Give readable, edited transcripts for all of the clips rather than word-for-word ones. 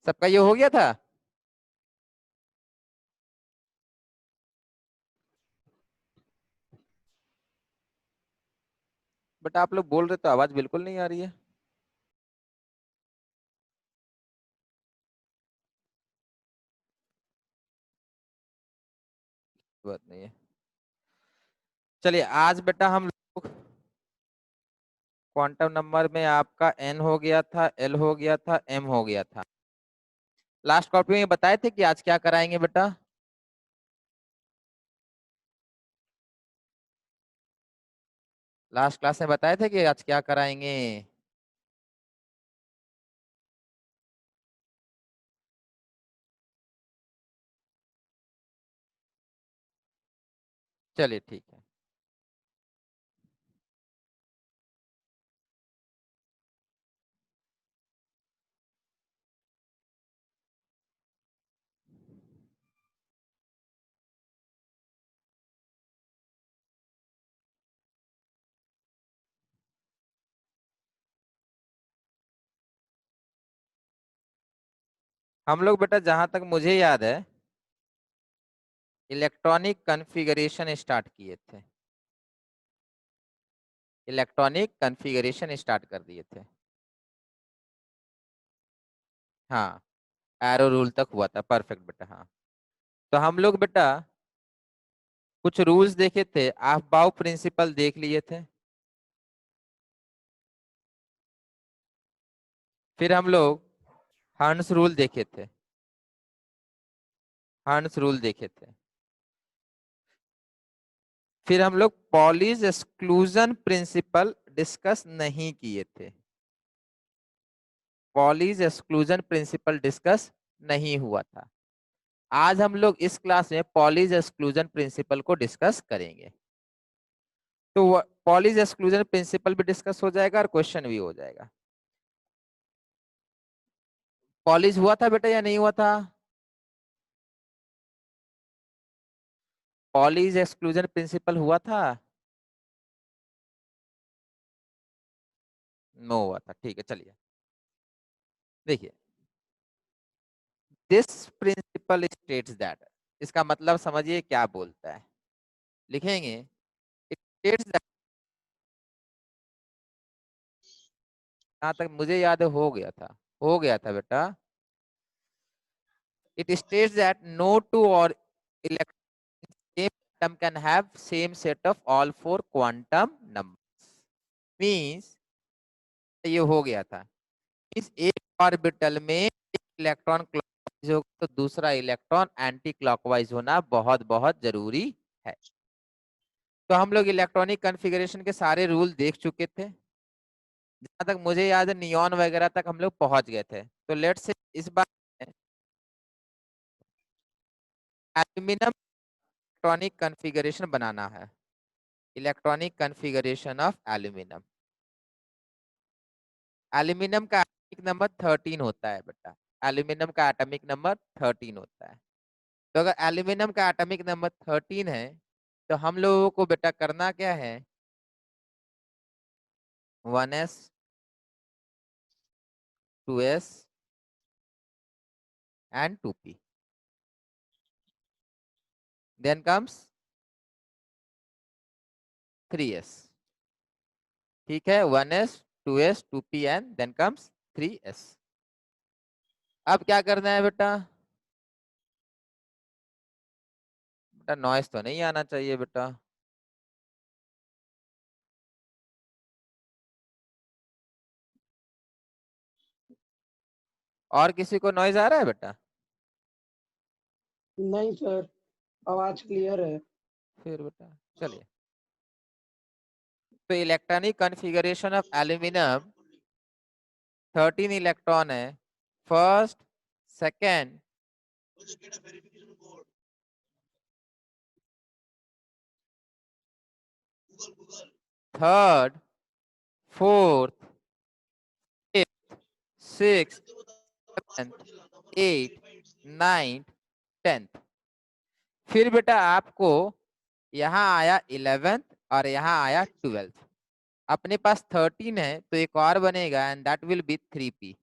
सबका ये हो गया था। बट आप लोग बोल रहे तो आवाज बिल्कुल नहीं आ रही है। बात नहीं है। चलिए आज बेटा हम लोग क्वांटम नंबर में आपका एन हो गया था, एल हो गया था, एम हो गया था। लास्ट कॉपी में बताए थे कि आज क्या कराएंगे बेटा। लास्ट क्लास में बताए थे कि आज क्या कराएंगे। चलिए ठीक है। हम लोग बेटा जहां तक मुझे याद है इलेक्ट्रॉनिक कॉन्फ़िगरेशन स्टार्ट किए थे। इलेक्ट्रॉनिक कॉन्फ़िगरेशन स्टार्ट कर दिए थे। हाँ, एरो रूल तक हुआ था। परफेक्ट बेटा। हाँ, तो हम लोग बेटा कुछ रूल्स देखे थे, अफबाउ प्रिंसिपल देख लिए थे। फिर हम लोग हर्न्स रूल देखे थे। हर्न्स रूल देखे थे। फिर हम लोग पॉलीज एक्सक्लूजन प्रिंसिपल डिस्कस नहीं किए थे। पॉलीज एक्सक्लूजन प्रिंसिपल डिस्कस नहीं हुआ था। आज हम लोग इस क्लास में पॉलीज एक्सक्लूजन प्रिंसिपल को डिस्कस करेंगे। तो पॉलीज एक्सक्लूजन प्रिंसिपल भी डिस्कस हो जाएगा और क्वेश्चन भी हो जाएगा। पॉलीज हुआ था बेटा या नहीं हुआ था। पॉलीज एक्सक्लूजन प्रिंसिपल हुआ था। नो हुआ था। ठीक है चलिए देखिए। दिस प्रिंसिपल स्टेट्स दैट, इसका मतलब समझिए क्या बोलता है। लिखेंगे इट स्टेट्स दैट, जहां तक मुझे याद है हो गया था। हो गया था बेटा। It states that no two और same atom can have same set of all four quantum numbers. Means ये हो गया था। इस एक ऑर्बिटल में एक इलेक्ट्रॉन क्लॉकवाइज होगा तो दूसरा इलेक्ट्रॉन एंटी क्लॉकवाइज होना बहुत बहुत जरूरी है। तो हम लोग इलेक्ट्रॉनिक कॉन्फ़िगरेशन के सारे रूल देख चुके थे। जहां तक मुझे याद है नियॉन वगैरह तक हम लोग पहुंच गए थे। तो लेट्स से इस बार एल्यूमिनियम इलेक्ट्रॉनिक कॉन्फ़िगरेशन बनाना है। Electronic configuration of aluminium. Aluminium का एटॉमिक नंबर 13 होता है बेटा। एल्यूमिनियम का एटॉमिक नंबर 13 होता है। तो अगर एल्यूमिनियम का एटॉमिक नंबर 13 है तो हम लोगों को बेटा करना क्या है, 1s 2s and 2p, then comes 3s। ठीक है, 1s 2s 2p and then comes 3s। अब क्या करना है बेटा, बेटा नॉइस तो नहीं आना चाहिए बेटा। और किसी को नॉइज आ रहा है बेटा। नहीं सर, आवाज क्लियर है। फिर बेटा चलिए। तो electronic configuration of aluminium 13 electron है। First, second, third, fourth, fifth, six, seventh, eight, ninth, tenth. फिर बेटा आपको यहाँ आया 11th और यहाँ आया 12th। अपने पास 13 है तो एक और बनेगा and that will be 3p।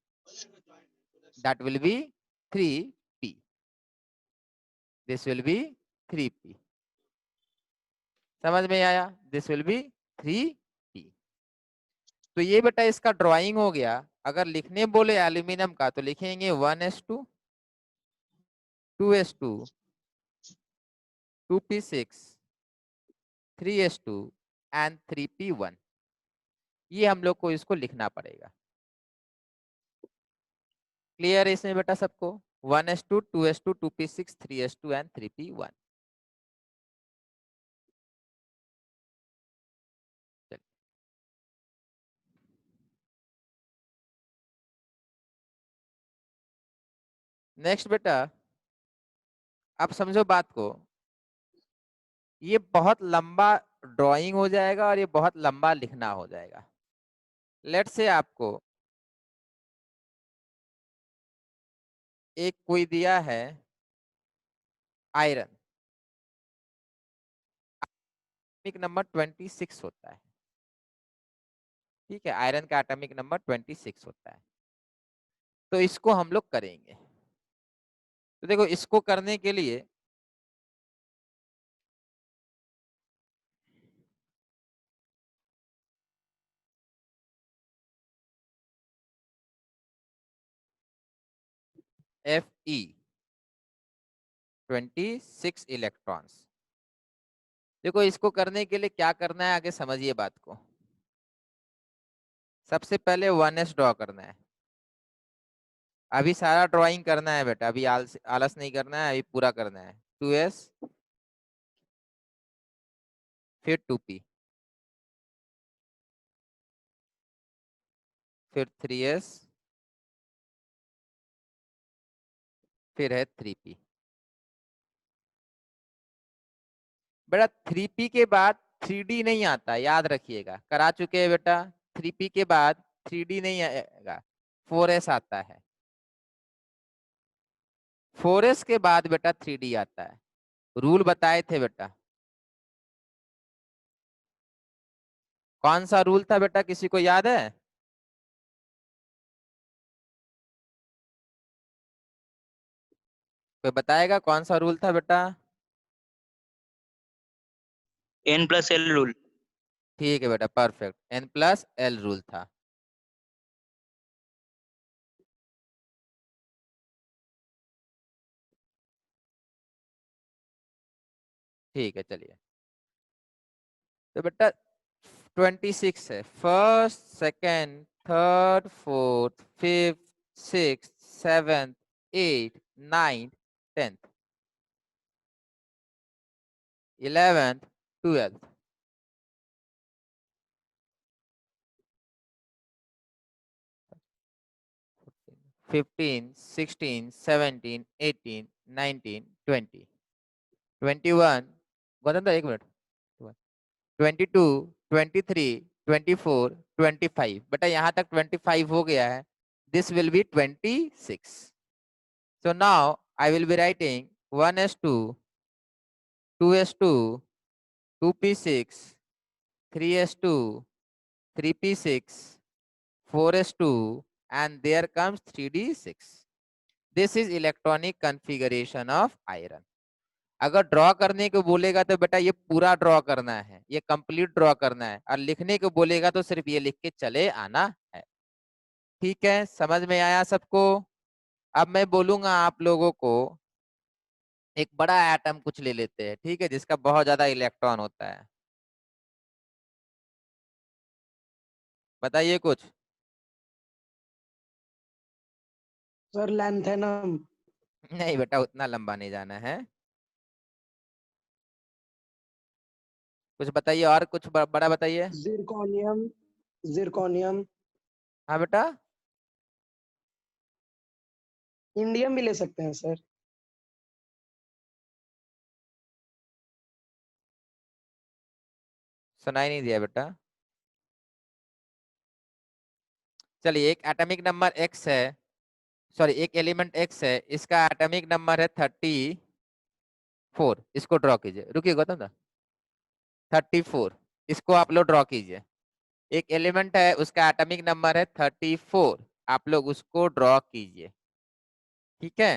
that will be 3p. This will be 3p. समझ में आया? This will be 3p. तो ये बेटा इसका ड्राइंग हो गया। अगर लिखने बोले एल्यूमिनियम का तो लिखेंगे 1s2, 2s2, 2p6, 3s2 and 3p1। ये हम लोग को इसको लिखना पड़ेगा। क्लियर है इसमें बेटा सबको? 1s2, 2s2, 2p6, 3s2 and 3p1। Next बेटा, अब समझो बात को। ये बहुत लंबा ड्राइंग हो जाएगा और ये बहुत लंबा लिखना हो जाएगा। लेट्स से आपको एक कोई दिया है आयरन, एटॉमिक नंबर 26 होता है। ठीक है, आयरन का एटॉमिक नंबर 26 होता है। तो इसको हम लोग करेंगे। तो देखो इसको करने के लिए Fe 26 इलेक्ट्रॉन्स। देखो इसको करने के लिए क्या करना है, आगे समझिए बात को। सबसे पहले 1s ड्रॉ करना है। अभी सारा ड्राइंग करना है बेटा, अभी आलस नहीं करना है, अभी पूरा करना है। 2s, फिर 2p, फिर 3s, फिर है 3p। बेटा 3p के बाद 3d नहीं आता, याद रखिएगा, करा चुके हैं बेटा। 3p के बाद 3d नहीं आएगा, 4s आता है। 4s के बाद बेटा 3d आता है। रूल बताए थे बेटा। कौन सा रूल था बेटा, किसी को याद है? कोई बताएगा कौन सा रूल था बेटा? N+L rule. ठीक है बेटा, परफेक्ट, N+L रूल था। ठीक है, चलिए। तो बेटा 26 है, first, second, third, fourth, fifth, sixth, seventh, eight, ninth, 10th, 11th, 12th। 15, 16, 17, 18, 19, 20, 21, Gautam एक मिनट, 22, 23, 24, 25। बेटा यहाँ तक 25 हो गया है। This will be 26। So now I will be writing 1s2, 2s2, 2p6, 3s2, 3p6, 4s2, and there comes 3d6. This is electronic configuration of iron. अगर draw करने को बोलेगा तो बेटा ये पूरा ड्रॉ करना है, ये कंप्लीट ड्रॉ करना है, और लिखने को बोलेगा तो सिर्फ ये लिख के चले आना है। ठीक है, समझ में आया सबको? अब मैं बोलूंगा आप लोगों को एक बड़ा एटम कुछ ले लेते हैं, ठीक है, जिसका बहुत ज्यादा इलेक्ट्रॉन होता है। बताइए कुछ। Sir lanthanum. नहीं बेटा, उतना लंबा नहीं जाना है। कुछ बताइए, और कुछ बड़ा बताइए। जिरकोनियम। जिरकोनियम। हाँ बेटा, इंडियम भी ले सकते हैं सर। सुनाई नहीं दिया बेटा। चलिए, एक एटॉमिक नंबर x है, सॉरी एक एलिमेंट x है, इसका एटॉमिक नंबर है 34। इसको ड्रॉ कीजिए, रुकिए गौतम दा। 34, इसको आप लोग ड्रॉ कीजिए। एक एलिमेंट है, उसका एटॉमिक नंबर है 34, आप लोग उसको ड्रॉ कीजिए। ठीक है।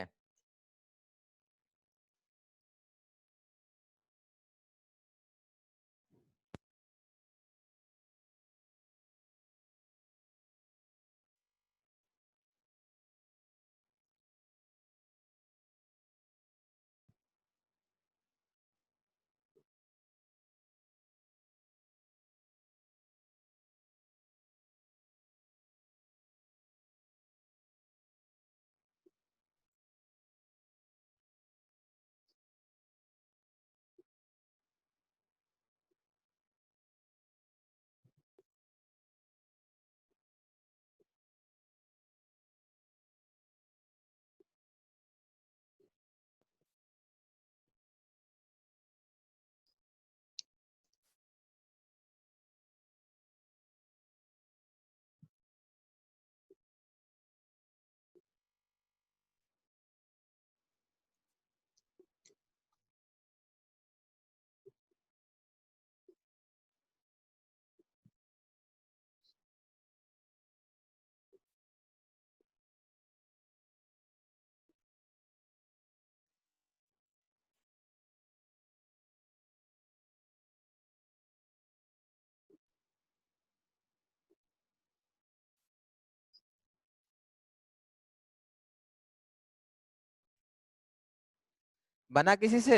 बना किसी से?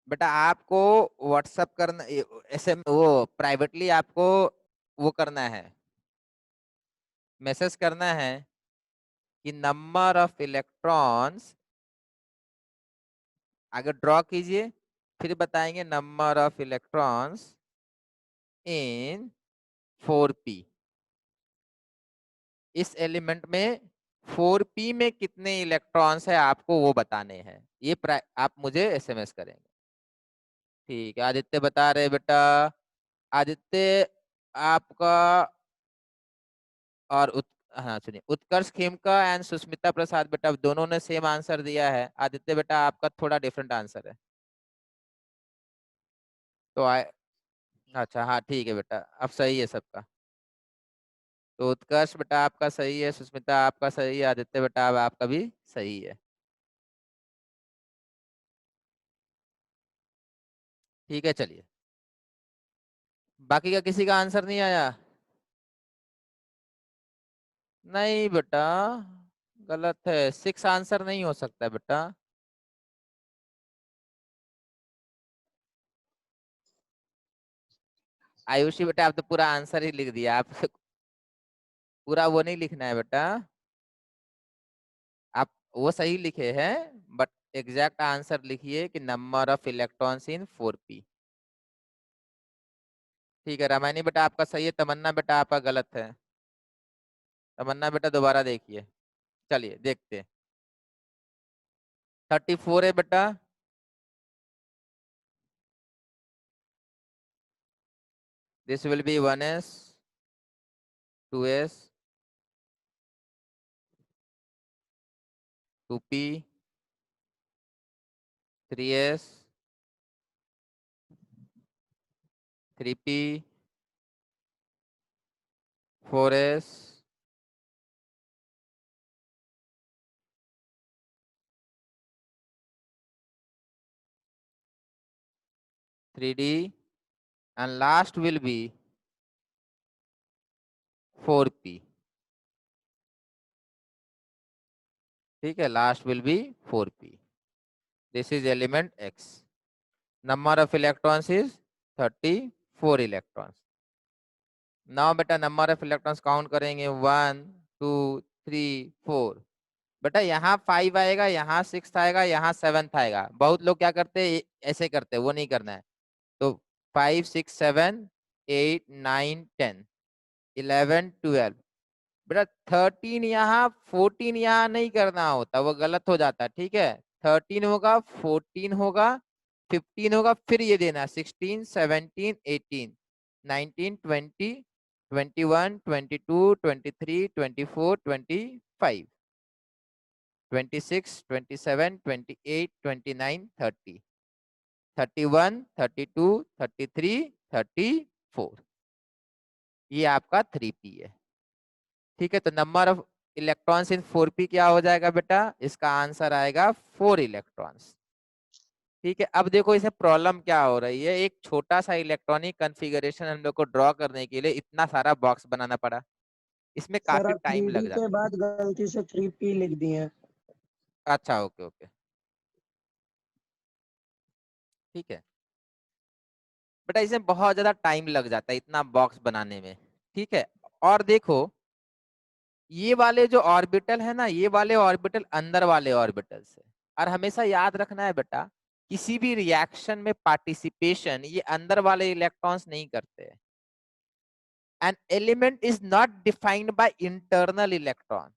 बेटा आपको व्हाट्सअप करना, ऐसे वो प्राइवेटली आपको वो करना है, मैसेज करना है कि नंबर ऑफ इलेक्ट्रॉन्स, आगे ड्रॉ कीजिए, फिर बताएंगे number of electrons in 4p। इस एलिमेंट में 4p में कितने इलेक्ट्रॉन्स है आपको वो बताने हैं, ये आप मुझे एसएमएस करेंगे। ठीक है, आदित्य बता रहे बेटा। आदित्य आपका और हाँ सुनिए, उत्कर्ष खेमका एंड सुष्मिता प्रसाद बेटा दोनों ने सेम आंसर दिया है। आदित्य बेटा आपका थोड़ा डिफरेंट आंसर है, तो अच्छा हाँ ठीक है बेटा, अब सही है सबका। तो उत्कर्ष बेटा आपका सही है, सुष्मिता आपका सही है, आदित्य बेटा अब आपका भी सही है। ठीक है चलिए, बाकी का किसी का आंसर नहीं आया? नहीं बेटा, गलत है, 6 आंसर नहीं हो सकता बेटा। आयुषी बेटा आप तो पूरा आंसर ही लिख दिया, आप पूरा वो नहीं लिखना है बेटा। आप वो सही लिखे हैं, बट एग्जैक्ट आंसर लिखिए कि number of electrons in 4p। ठीक है, रामायणी बेटा आपका सही है, तमन्ना बेटा आपका गलत है। तमन्ना बेटा दोबारा देखिए, चलिए देखते हैं। 34 है बेटा। This will be 1s, 2s, 2p, 3s, 3p, 4s, 3d, and last will be 4p। ठीक है, last will be 4p। This is element x। Number of electrons is 34 electrons. Now बेटा नंबर ऑफ इलेक्ट्रॉन्स काउंट करेंगे, 1 2 3 4। बेटा यहाँ 5 आएगा, यहाँ 6 आएगा, यहाँ 7 आएगा। बहुत लोग क्या करते हैं, ऐसे करते हैं, वो नहीं करना है। तो 5 6 7 8 9 10 11 12। बेटा 13 यहाँ 14 यहाँ नहीं करना होता, वो गलत हो जाता है। ठीक है, 13 होगा, 14 होगा, 15 होगा, फिर ये देना 16 17 18 19 20 21 22 23 24 25 26 27 28 29 30 31 32 33 34। ये आपका 3p है। ठीक है, तो number of electrons in 4p क्या हो जाएगा बेटा, इसका आंसर आएगा 4 इलेक्ट्रॉन्स। ठीक है, अब देखो इसमें प्रॉब्लम क्या हो रही है, एक छोटा सा इलेक्ट्रॉनिक कॉन्फ़िगरेशन हम लोग को ड्रॉ करने के लिए इतना सारा बॉक्स बनाना पड़ा, इसमें सर काफी आप टाइम 3D लग के जाता बाद गलती से 3P लिख दिए हैं। है। अच्छा, ओके ओके, ठीक है बेटा, इसमें बहुत ज्यादा टाइम लग जाता है इतना बॉक्स बनाने में। ठीक है, और देखो ये वाले जो ऑर्बिटल है ना, ये वाले ऑर्बिटल अंदर वाले ऑर्बिटल से, और हमेशा याद रखना है बेटा, किसी भी रिएक्शन में पार्टिसिपेशन ये अंदर वाले इलेक्ट्रॉन्स नहीं करते हैं। An element is not defined by internal electron.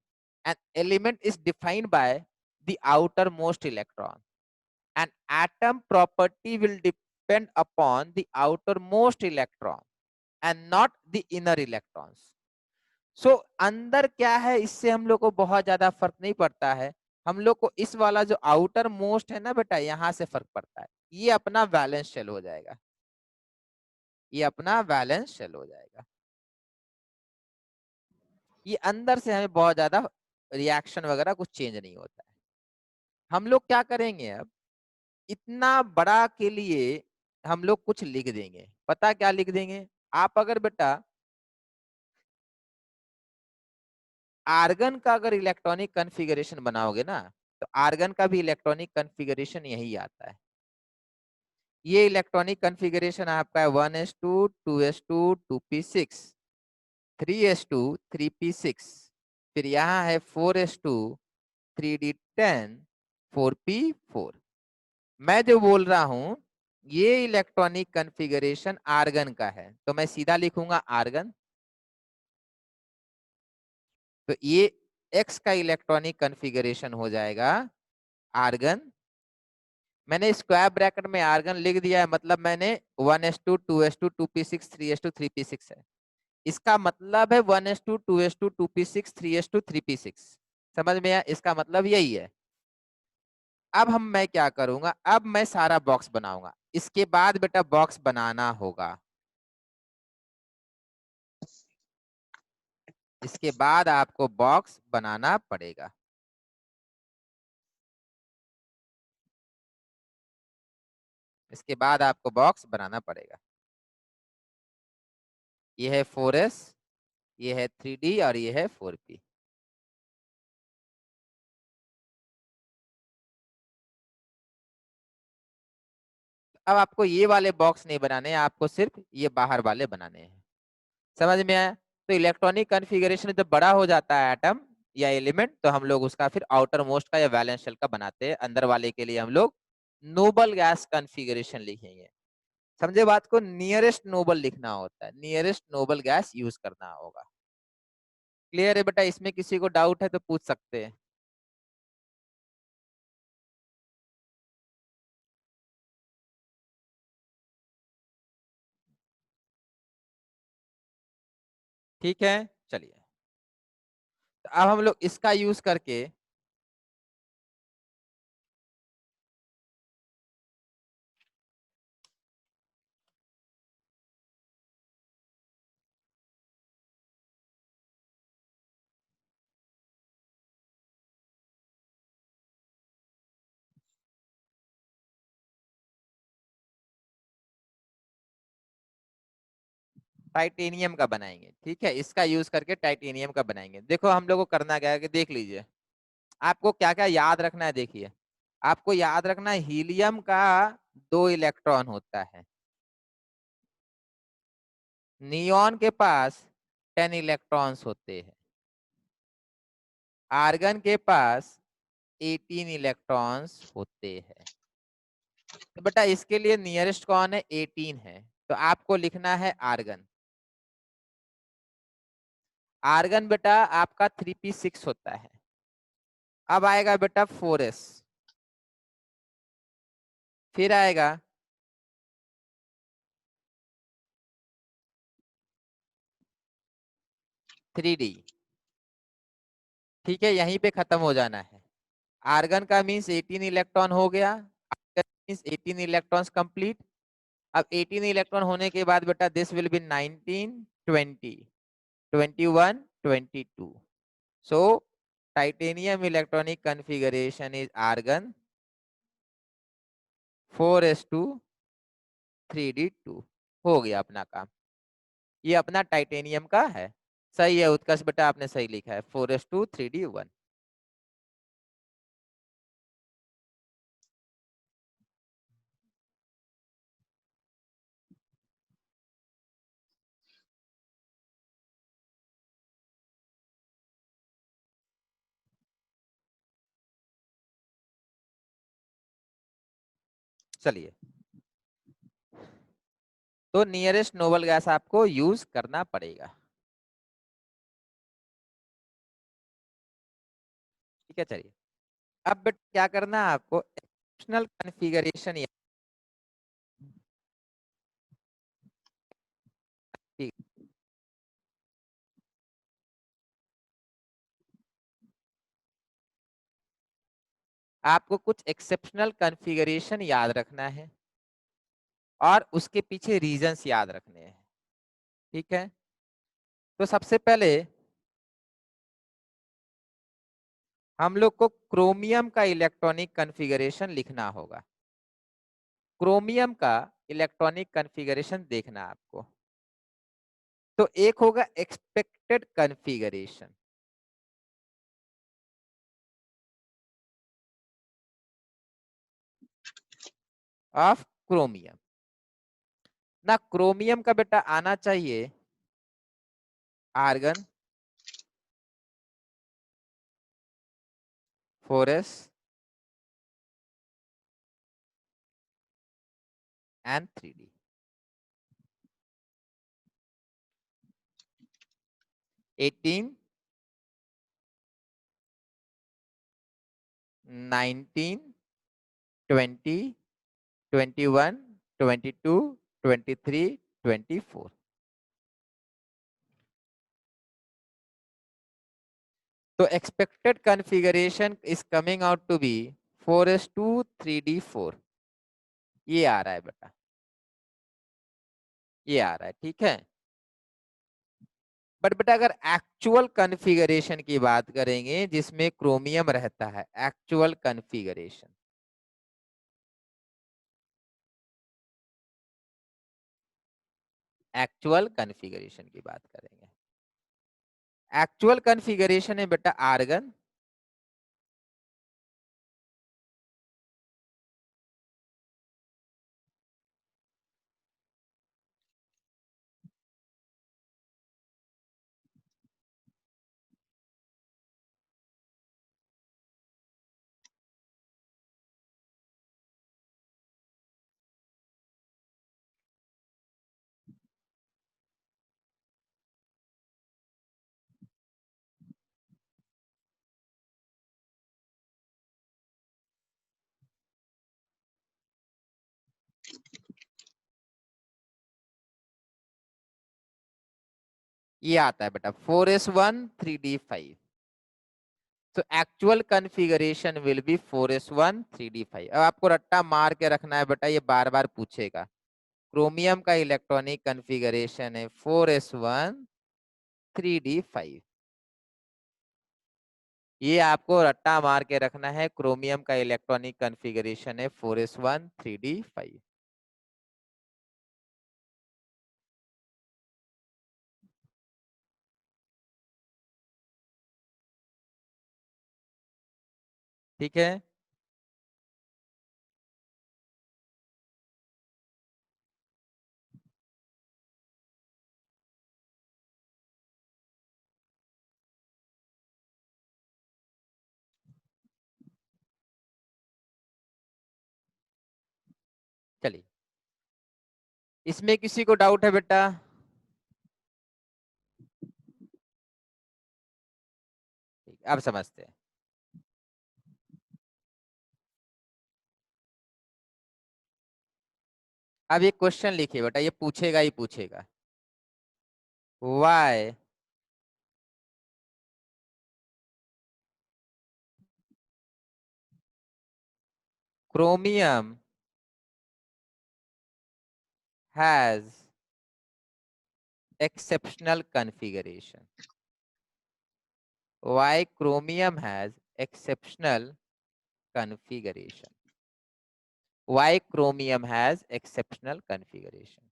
An element is defined by the outermost electron. An atom property will depend upon the outermost electron and not the inner electrons. So अंदर क्या है इससे हम लोग को बहुत ज्यादा फर्क नहीं पड़ता है, हम लोग को इस वाला जो आउटर मोस्ट है ना बेटा, यहां से फर्क पड़ता है। ये अपना वैलेंस शेल हो जाएगा, ये अपना वैलेंस शेल हो जाएगा। ये अंदर से हमें बहुत ज्यादा रिएक्शन वगैरह कुछ चेंज नहीं होता है। हम लोग क्या करेंगे अब, इतना बड़ा के लिए हम लोग कुछ लिख देंगे, पता क्या लिख देंगे, आप अगर बेटा आर्गन का अगर इलेक्ट्रॉनिक कॉन्फ़िगरेशन बनाओगे ना, तो आर्गन का भी इलेक्ट्रॉनिक कॉन्फ़िगरेशन यही आता है। ये इलेक्ट्रॉनिक कॉन्फ़िगरेशन आपका है 1s2 2s2 2p6 3s2 3p6, फिर यहाँ है 4s2 3d10 4p4। मैं जो बोल रहा हूं ये इलेक्ट्रॉनिक कॉन्फ़िगरेशन आर्गन का है, तो मैं सीधा लिखूंगा आर्गन। तो ये एक्स का इलेक्ट्रॉनिक कॉन्फ़िगरेशन हो जाएगा आर्गन। मैंने स्क्वायर ब्रैकेट में आर्गन लिख दिया है, मतलब मैंने 1s2 2s2 2p6 3s2 3p6 है, इसका मतलब है 1s2 2s2 2p6 3s2 3p6। समझ में आया, इसका मतलब यही है। अब मैं क्या करूंगा, अब मैं सारा बॉक्स बनाऊंगा, इसके बाद बेटा बॉक्स बनाना होगा, इसके बाद आपको बॉक्स बनाना पड़ेगा। इसके बाद आपको बॉक्स बनाना पड़ेगा। ये है 4s, ये है 3d और ये है 4p। अब आपको ये वाले बॉक्स नहीं बनाने हैं, आपको सिर्फ ये बाहर वाले बनाने हैं। समझ में आया, तो इलेक्ट्रॉनिक कॉन्फ़िगरेशन जब बड़ा हो जाता है एटम या एलिमेंट, तो हम लोग उसका फिर आउटर मोस्ट का या वैलेंस शेल का बनाते हैं। अंदर वाले के लिए हम लोग नोबल गैस कॉन्फ़िगरेशन लिखेंगे। समझे बात को, नियरेस्ट नोबल लिखना होता है, नियरेस्ट नोबल गैस यूज करना होगा। क्लियर है बेटा, इसमें किसी को डाउट है तो पूछ सकते हैं। ठीक है, चलिए, तो अब हम लोग इसका यूज करके टाइटेनियम का बनाएंगे। ठीक है, इसका यूज करके टाइटेनियम का बनाएंगे। देखो हम लोग को करना क्या है कि देख लीजिए, आपको क्या क्या याद रखना है। देखिए, आपको याद रखना है हीलियम का 2 इलेक्ट्रॉन होता है, नियॉन के पास 10 इलेक्ट्रॉन्स होते हैं, आर्गन के पास 18 इलेक्ट्रॉन्स होते हैं। तो बेटा इसके लिए नियरेस्ट कौन है, 18 है, तो आपको लिखना है आर्गन। आर्गन बेटा आपका 3p6 होता है। अब आएगा बेटा 4s, फिर आएगा 3d। ठीक है, यहीं पे खत्म हो जाना है। आर्गन का मीन्स 18 इलेक्ट्रॉन हो गया, मीन्स 18 इलेक्ट्रॉन्स कंप्लीट। अब 18 इलेक्ट्रॉन होने के बाद बेटा this will be 19 20 21 22. So titanium electronic configuration is argon 4s2 3d2. हो गया अपना काम। ये अपना टाइटेनियम का है। सही है उत्कर्ष बेटा, आपने सही लिखा है 4s2 3d1। चलिए, तो नियरेस्ट नोबल गैस आपको यूज करना पड़ेगा। ठीक है, चलिए अब बेटा क्या करना है आपको, एक्सेप्शनल कॉन्फ़िगरेशन। आपको कुछ एक्सेप्शनल कॉन्फ़िगरेशन याद रखना है और उसके पीछे रीजंस याद रखने हैं। ठीक है, तो सबसे पहले हम लोग को क्रोमियम का इलेक्ट्रॉनिक कॉन्फ़िगरेशन लिखना होगा। क्रोमियम का इलेक्ट्रॉनिक कॉन्फ़िगरेशन देखना आपको। तो एक होगा एक्सपेक्टेड कॉन्फ़िगरेशन ऑफ क्रोमियम। ना क्रोमियम का बेटा आना चाहिए आर्गन 4s and 3d। 18 19 20 21 22 23 24। तो expected configuration is coming out to be 4s2 3d4। ये आ रहा है बेटा, ये आ रहा है। ठीक है, बट बेटा अगर एक्चुअल कॉन्फ़िगरेशन की बात करेंगे जिसमें क्रोमियम रहता है, एक्चुअल कॉन्फ़िगरेशन, एक्चुअल कॉन्फ़िगरेशन की बात करेंगे, एक्चुअल कॉन्फ़िगरेशन है बेटा आर्गन ये आता है बेटा 4s1 3d5। तो actual configuration will be 4s1 3d5। अब आपको रट्टा मार के रखना है बेटा, ये बार बार पूछेगा। क्रोमियम का इलेक्ट्रॉनिक कॉन्फ़िगरेशन है 4s1 3d5। ये आपको रट्टा मार के रखना है, क्रोमियम का इलेक्ट्रॉनिक कॉन्फ़िगरेशन है 4s1 3d5। ठीक है, चलिए इसमें किसी को डाउट है बेटा? ठीक, अब समझते हैं। अब ये क्वेश्चन लिखिए बेटा, ये पूछेगा ही पूछेगा। Why chromium has exceptional configuration? Why chromium has exceptional configuration? Why chromium has exceptional configuration?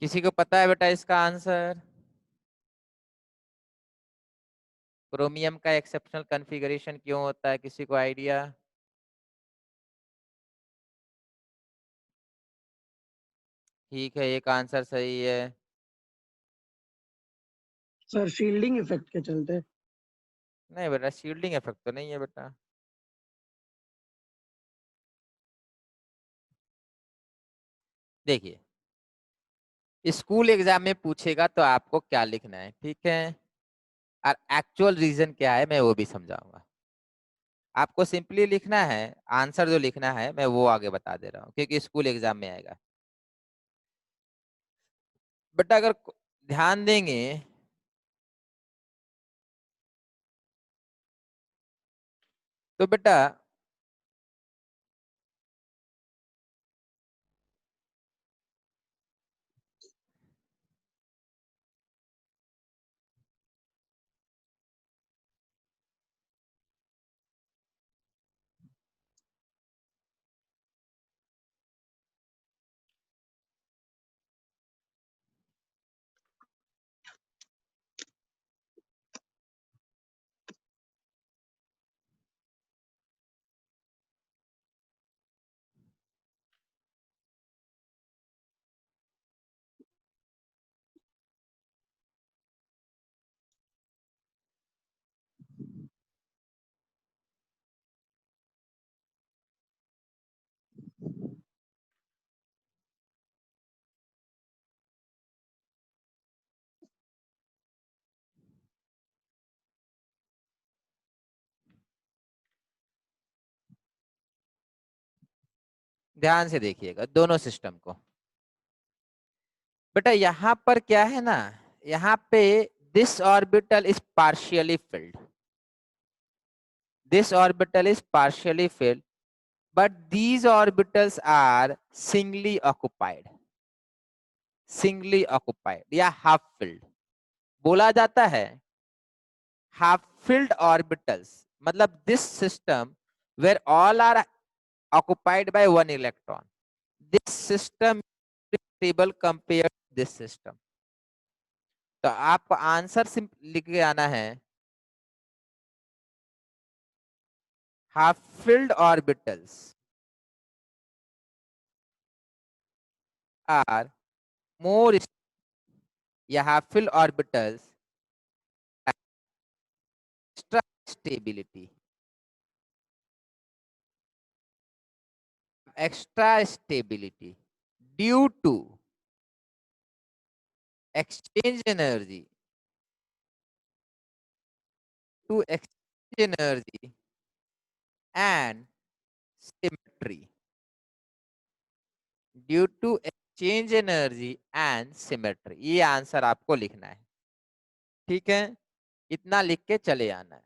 किसी को पता है बेटा इसका आंसर? क्रोमियम का एक्सेप्शनल कॉन्फ़िगरेशन क्यों होता है, किसी को आइडिया? ठीक है, एक आंसर सही है। सर शील्डिंग इफेक्ट के चलते। नहीं बेटा, शील्डिंग इफेक्ट तो नहीं है बेटा। देखिए, स्कूल एग्जाम में पूछेगा तो आपको क्या लिखना है, ठीक है, और एक्चुअल रीजन क्या है मैं वो भी समझाऊंगा। आपको सिंपली लिखना है, आंसर जो लिखना है मैं वो आगे बता दे रहा हूँ क्योंकि स्कूल एग्जाम में आएगा। बेटा अगर ध्यान देंगे तो बेटा ध्यान से देखिएगा दोनों सिस्टम को। बेटा यहाँ पर क्या है ना, यहाँ पे this orbital is partially field, this orbital is partially field, but these orbitals are singly occupied या half filled। बोला जाता है half filled orbitals मतलब this system where all are occupied by one electron, this system is stable compared to this system। तो आपको answer लिख के आना है half filled orbitals are more या half filled orbitals extra stability, due to exchange energy and symmetry, due to exchange energy and symmetry। ये answer आपको लिखना है, ठीक है, इतना लिख के चले आना है।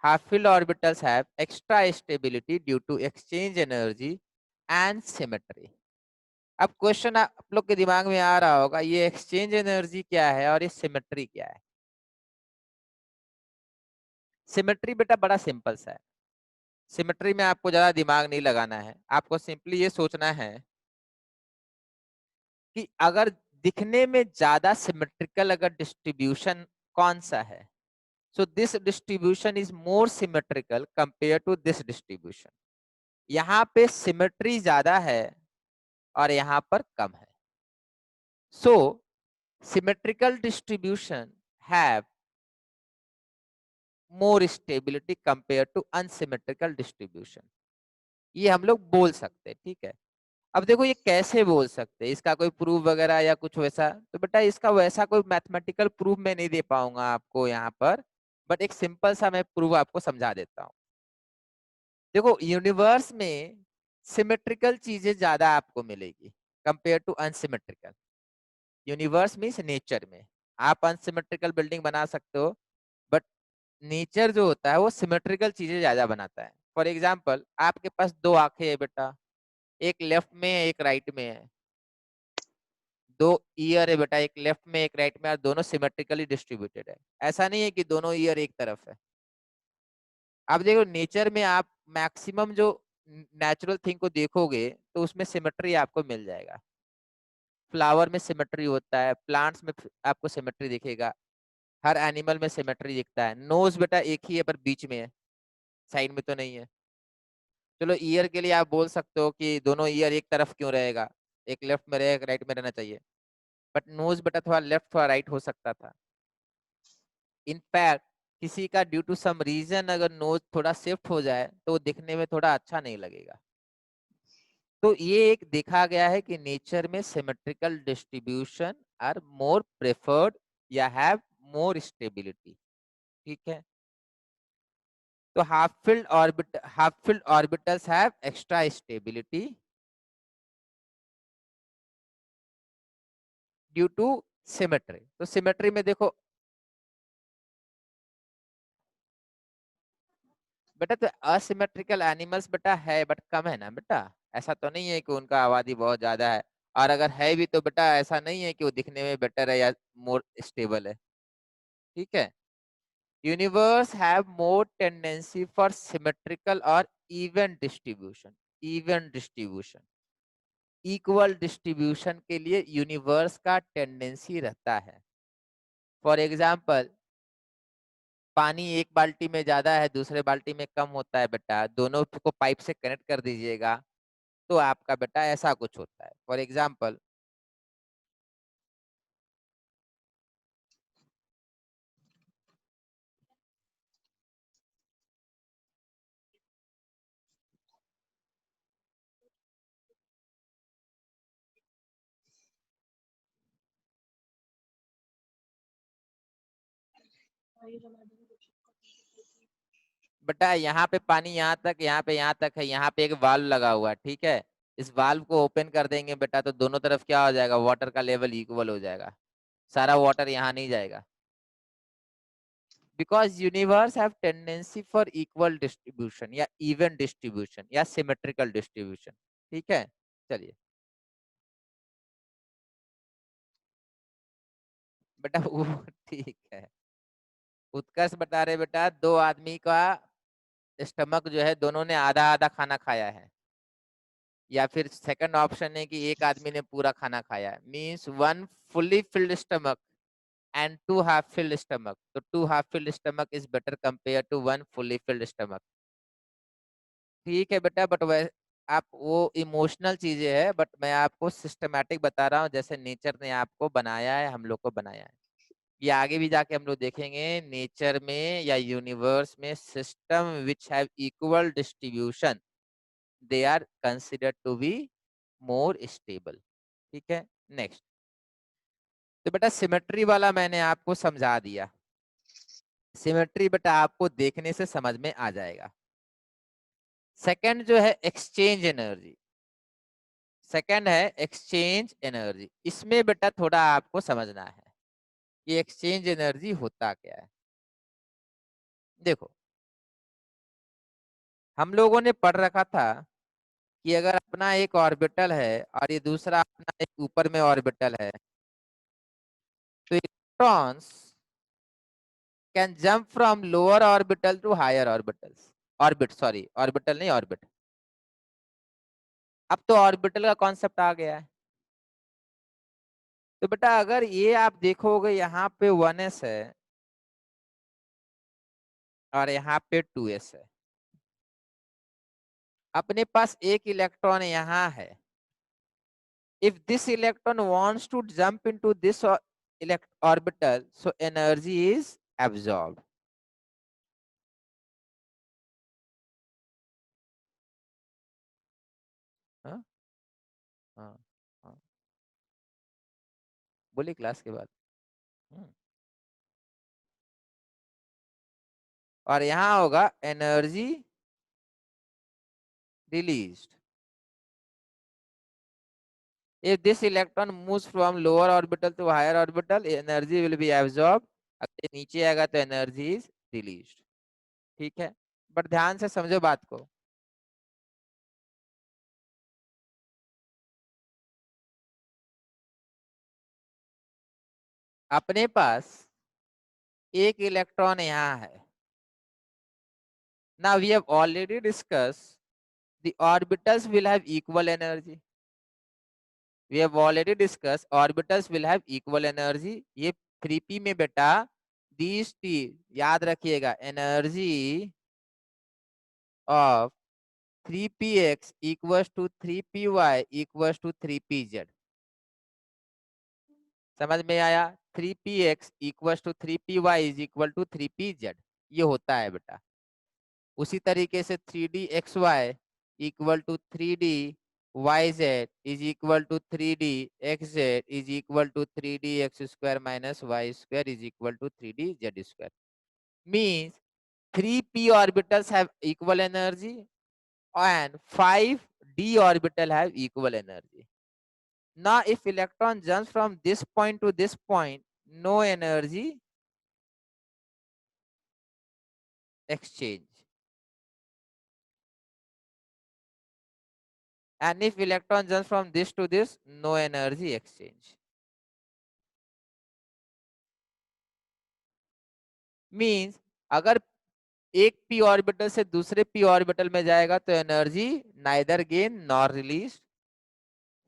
half filled orbitals have extra stability due to exchange energy and symmetry। अब क्वेश्चन आप लोग के दिमाग में आ रहा होगा ये एक्सचेंज एनर्जी क्या है और ये सिमेट्री क्या है। सिमेट्री बेटा बड़ा सिंपल सा है, सिमेट्री में आपको ज्यादा दिमाग नहीं लगाना है, आपको सिंपली ये सोचना है कि अगर दिखने में ज्यादा सिमेट्रिकल अगर डिस्ट्रीब्यूशन कौन सा है, so this distribution is more symmetrical compare to this distribution. यहाँ पे सिमेट्री ज्यादा है और यहाँ पर कम है। So symmetrical distribution have more stability compare to unsymmetrical distribution. ये हम लोग बोल सकते हैं, ठीक है। अब देखो ये कैसे बोल सकते हैं, इसका कोई प्रूफ वगैरह या कुछ वैसा, तो बेटा इसका वैसा कोई मैथमेटिकल प्रूफ मैं नहीं दे पाऊंगा आपको यहाँ पर, बट एक सिंपल सा मैं प्रूफ आपको समझा देता हूँ। देखो यूनिवर्स में सिमेट्रिकल चीजें ज्यादा आपको मिलेगी compare to unsymmetrical. Universe means nature में आप अनसिमेट्रिकल बिल्डिंग बना सकते हो, बट नेचर जो होता है वो सिमेट्रिकल चीजें ज्यादा बनाता है। फॉर एग्जाम्पल आपके पास दो आंखें है बेटा, एक लेफ्ट में है एक राइट में है, दो ईयर है बेटा, एक लेफ्ट में एक राइट में, और दोनों सिमेट्रिकली डिस्ट्रीब्यूटेड है। ऐसा नहीं है कि दोनों ईयर एक तरफ है। अब देखो नेचर में आप मैक्सिमम जो नेचुरल थिंग को देखोगे तो उसमें सिमेट्री आपको मिल जाएगा। फ्लावर में सिमेट्री होता है, प्लांट्स में आपको सिमेट्री दिखेगा, हर एनिमल में सिमेट्री दिखता है। नोज बेटा एक ही है पर बीच में है, साइड में तो नहीं है। चलो ईयर के लिए आप बोल सकते हो कि दोनों ईयर एक तरफ क्यों रहेगा, एक लेफ्ट में रहेगा, एक राइट में रहना चाहिए। बट नोज बेटा थोड़ा लेफ्ट थोड़ा राइट हो सकता था। इनफैक्ट किसी का ड्यू टू सम रीजन अगर नोज थोड़ा शिफ्ट हो जाए तो वो दिखने में थोड़ा अच्छा नहीं लगेगा। तो ये एक देखा गया है कि नेचर में symmetrical distribution are more preferred या हैव मोर स्टेबिलिटी। ठीक है, तो half filled orbitals have extra stability due to symmetry. तो सिमेट्री में देखो बेटा, तो असिमेट्रिकल एनिमल्स बेटा है बट कम है ना बेटा। ऐसा तो नहीं है कि उनका आबादी बहुत ज्यादा है, और अगर है भी तो बेटा ऐसा नहीं है कि वो दिखने में बेटर है या मोर स्टेबल है। ठीक है, universe have more tendency for symmetrical और even distribution. Even distribution, equal distribution के लिए यूनिवर्स का टेंडेंसी रहता है। फॉर एग्जाम्पल, पानी एक बाल्टी में ज्यादा है, दूसरे बाल्टी में कम होता है बेटा, दोनों को पाइप से कनेक्ट कर दीजिएगा तो आपका बेटा ऐसा कुछ होता है। फॉर एग्जाम्पल, बेटा यहाँ पे पानी यहाँ तक, यहाँ तक है, यहाँ पे एक वाल्व लगा हुआ है। ठीक है, इस वाल्व को ओपन कर देंगे बेटा तो दोनों तरफ क्या हो जाएगा, वाटर का लेवल इक्वल हो जाएगा, सारा वाटर यहाँ नहीं जाएगा। Because universe have tendency for equal distribution या इवन डिस्ट्रीब्यूशन या सिमेट्रिकल डिस्ट्रीब्यूशन। ठीक है, चलिए बेटा वो ठीक है। उत्कर्ष बता रहे बेटा, दो आदमी का स्टमक जो है दोनों ने आधा आधा खाना खाया है, या फिर सेकंड ऑप्शन है कि एक आदमी ने पूरा खाना खाया है। Means one fully filled stomach and two half filled stomach. तो two half filled stomach is better compare to one fully filled stomach. ठीक है बेटा, बट वह आप वो इमोशनल चीजें है, बट मैं आपको सिस्टमैटिक बता रहा हूँ जैसे नेचर ने आपको बनाया है, हम लोग को बनाया है। ये आगे भी जाके हम लोग देखेंगे नेचर में या यूनिवर्स में system which have equal distribution, they are considered to be more stable. ठीक है, नेक्स्ट। तो बेटा सिमेट्री वाला मैंने आपको समझा दिया। सिमेट्री बेटा आपको देखने से समझ में आ जाएगा। सेकंड जो है एक्सचेंज एनर्जी, सेकंड है एक्सचेंज एनर्जी। इसमें बेटा थोड़ा आपको समझना है कि एक्सचेंज एनर्जी होता क्या है। देखो हम लोगों ने पढ़ रखा था कि अगर अपना एक ऑर्बिटल है और ये दूसरा अपना एक ऊपर में ऑर्बिटल है, तो electrons can jump from lower orbital to higher orbitals. Orbit, sorry orbital नहीं, ऑर्बिट। अब तो ऑर्बिटल का कॉन्सेप्ट आ गया है। तो बेटा अगर ये आप देखोगे यहाँ पे 1s है और यहाँ पे 2s है, अपने पास एक इलेक्ट्रॉन यहाँ है। if this electron wants to jump into this orbital, so energy is absorbed. हाँ हाँ हाँ, बोलिए क्लास के बाद। और यहाँ होगा energy released. if this electron moves from lower orbital to higher orbital, energy will be absorbed. अगर नीचे आएगा तो एनर्जी इज रिलीज्ड। ठीक है, बट ध्यान से समझो बात को। अपने पास एक इलेक्ट्रॉन यहाँ है। Now we have already discussed the orbitals will have equal energy. We have already discussed orbitals will have equal energy. ये 3p में बेटा these t याद रखिएगा, energy of 3px equals to 3py equals to 3pz. समझ में आया? 3px equals to 3py is equal to 3pz, ये होता है बेटा। उसी तरीके से 3dxy equal to 3dyz is equal to 3dxz is equal to 3dx square minus y square is equal to 3dz square. Means 3p orbitals have equal energy and 5d orbital have equal energy. Now if electron jumps from this point to this point, no energy exchange. And if electron jumps from this to this, no energy exchange. Means अगर एक p orbital से दूसरे p orbital में जाएगा तो energy neither gain nor release.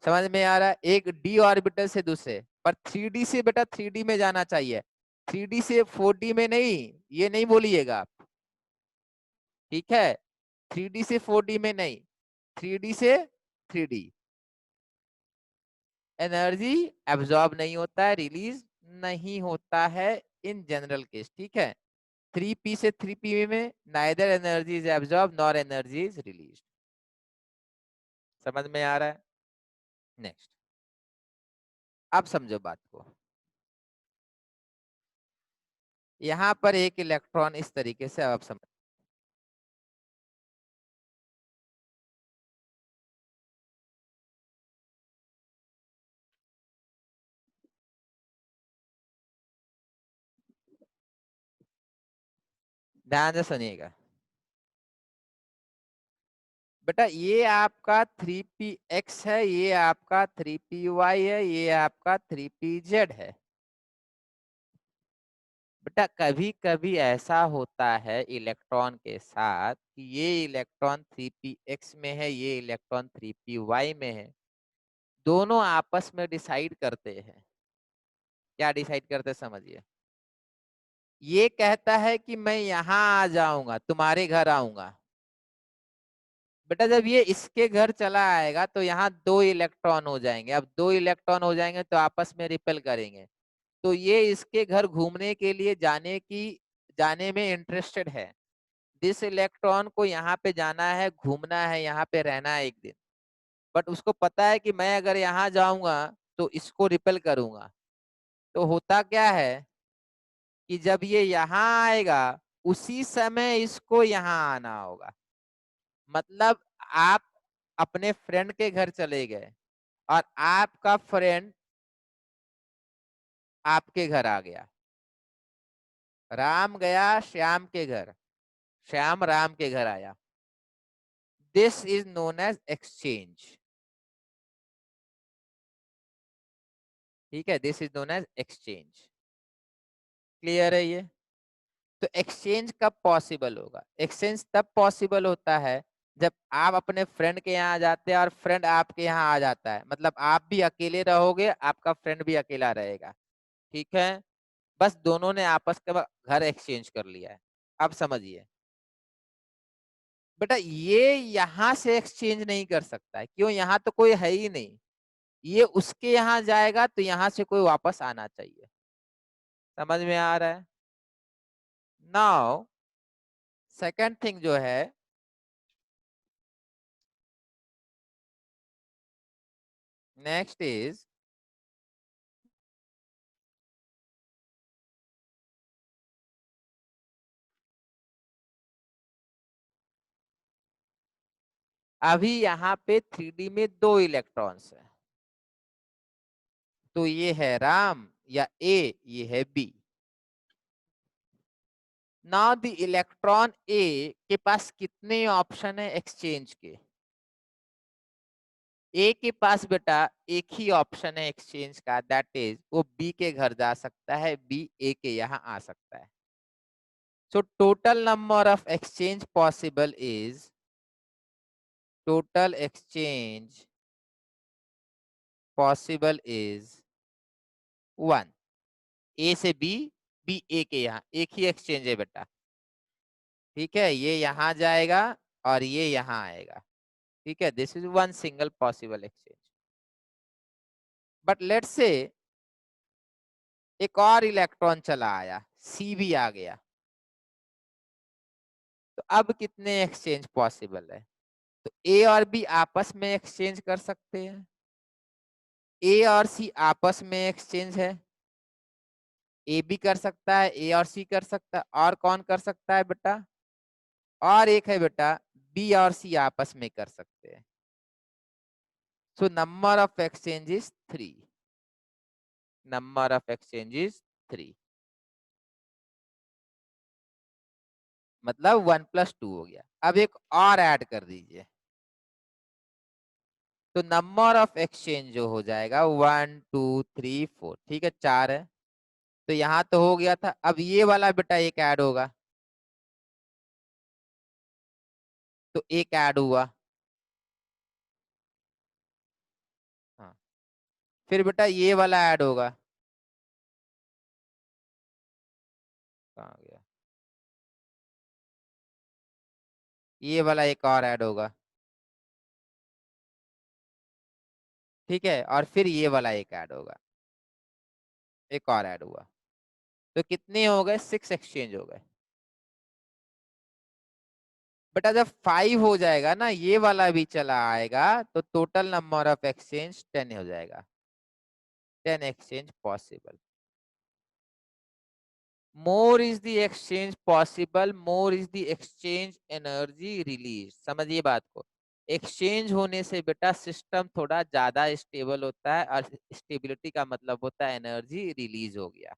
समझ में आ रहा है? एक d ऑर्बिटल से दूसरे, पर 3d से बेटा 3d में जाना चाहिए, 3d से 4d में नहीं, ये नहीं बोलिएगा आप, ठीक है? 3d से 4d में नहीं, 3d से 3d। एनर्जी एब्जॉर्ब नहीं होता है, रिलीज नहीं होता है इन जनरल केस, ठीक है? 3p से 3p में neither energy is absorb nor energy is release. समझ में आ रहा है? नेक्स्ट, अब समझो बात को। यहां पर एक इलेक्ट्रॉन इस तरीके से, अब समझ, ध्यान से सुनिएगा बेटा। ये आपका 3px है, ये आपका 3py है, ये आपका 3pz है। बेटा कभी कभी ऐसा होता है इलेक्ट्रॉन के साथ कि ये इलेक्ट्रॉन 3px में है, ये इलेक्ट्रॉन 3py में है, दोनों आपस में डिसाइड करते हैं। क्या डिसाइड करते समझिए? ये कहता है कि मैं यहां आ जाऊंगा, तुम्हारे घर आऊंगा। बेटा जब ये इसके घर चला आएगा तो यहाँ 2 इलेक्ट्रॉन हो जाएंगे। अब 2 इलेक्ट्रॉन हो जाएंगे तो आपस में रिपेल करेंगे, तो ये इसके घर घूमने के लिए जाने में इंटरेस्टेड है। दिस इलेक्ट्रॉन को यहाँ पे जाना है, घूमना है, यहाँ पे रहना है एक दिन, बट उसको पता है कि मैं अगर यहाँ जाऊंगा तो इसको रिपेल करूंगा। तो होता क्या है कि जब ये यहाँ आएगा उसी समय इसको यहाँ आना होगा। मतलब आप अपने फ्रेंड के घर चले गए और आपका फ्रेंड आपके घर आ गया। राम गया श्याम के घर, श्याम राम के घर आया। This is known as exchange, ठीक है? This is known as exchange. Clear है ये? तो एक्सचेंज कब पॉसिबल होगा? एक्सचेंज तब पॉसिबल होता है जब आप अपने फ्रेंड के यहाँ जाते हैं और फ्रेंड आपके यहाँ आ जाता है। मतलब आप भी अकेले रहोगे, आपका फ्रेंड भी अकेला रहेगा, ठीक है? बस दोनों ने आपस का घर एक्सचेंज कर लिया है। अब समझिए बेटा, ये यहां से एक्सचेंज नहीं कर सकता है, क्यों? यहाँ तो कोई है ही नहीं। ये उसके यहाँ जाएगा तो यहाँ से कोई वापस आना चाहिए। समझ में आ रहा है? नाउ सेकंड थिंग जो है, नेक्स्ट इज अभी यहाँ पे 3D में 2 इलेक्ट्रॉन्स है, तो ये है राम या ए, ये है बी। नाउ द इलेक्ट्रॉन ए के पास कितने ऑप्शन है एक्सचेंज के? ए के पास बेटा एक ही ऑप्शन है एक्सचेंज का, दैट इज वो बी के घर जा सकता है, बी ए के यहाँ आ सकता है। So total number of exchange possible is, total exchange possible is 1, ए से बी, बी ए के यहाँ, एक ही एक्सचेंज है बेटा, ठीक है, ये यहाँ जाएगा और ये यहाँ आएगा, ठीक है, this is one single possible exchange. But let's say एक और इलेक्ट्रॉन चला आया, सी भी आ गया, तो अब कितने एक्सचेंज पॉसिबल है? तो ए और बी आपस में एक्सचेंज कर सकते हैं, ए और सी आपस में एक्सचेंज है, ए भी कर सकता है, ए और सी कर सकता है, और कौन कर सकता है बेटा? और एक है बेटा, बी और सी आपस में कर सकते हैं। So number of exchanges 3, number of exchanges 3, मतलब 1 + 2 हो गया। अब एक और ऐड कर दीजिए, तो नंबर ऑफ एक्सचेंज जो हो जाएगा 1 2 3 4, ठीक है, 4 है, तो यहाँ तो हो गया था। अब ये वाला बेटा एक ऐड होगा, तो एक ऐड हुआ, हाँ, फिर बेटा ये वाला ऐड होगा, कहाँ गया, ये वाला एक और ऐड होगा, ठीक है, और फिर ये वाला एक ऐड होगा, एक और ऐड हुआ, तो कितने हो गए? 6 एक्सचेंज हो गए। बेटा जब 5 हो जाएगा ना, ये वाला भी चला आएगा, तो टोटल नंबर ऑफ एक्सचेंज 10 हो जाएगा, 10 exchange possible. More is the exchange possible, more is the exchange energy release. समझिए बात को, एक्सचेंज होने से बेटा सिस्टम थोड़ा ज्यादा स्टेबल होता है, और स्टेबिलिटी का मतलब होता है एनर्जी रिलीज हो गया,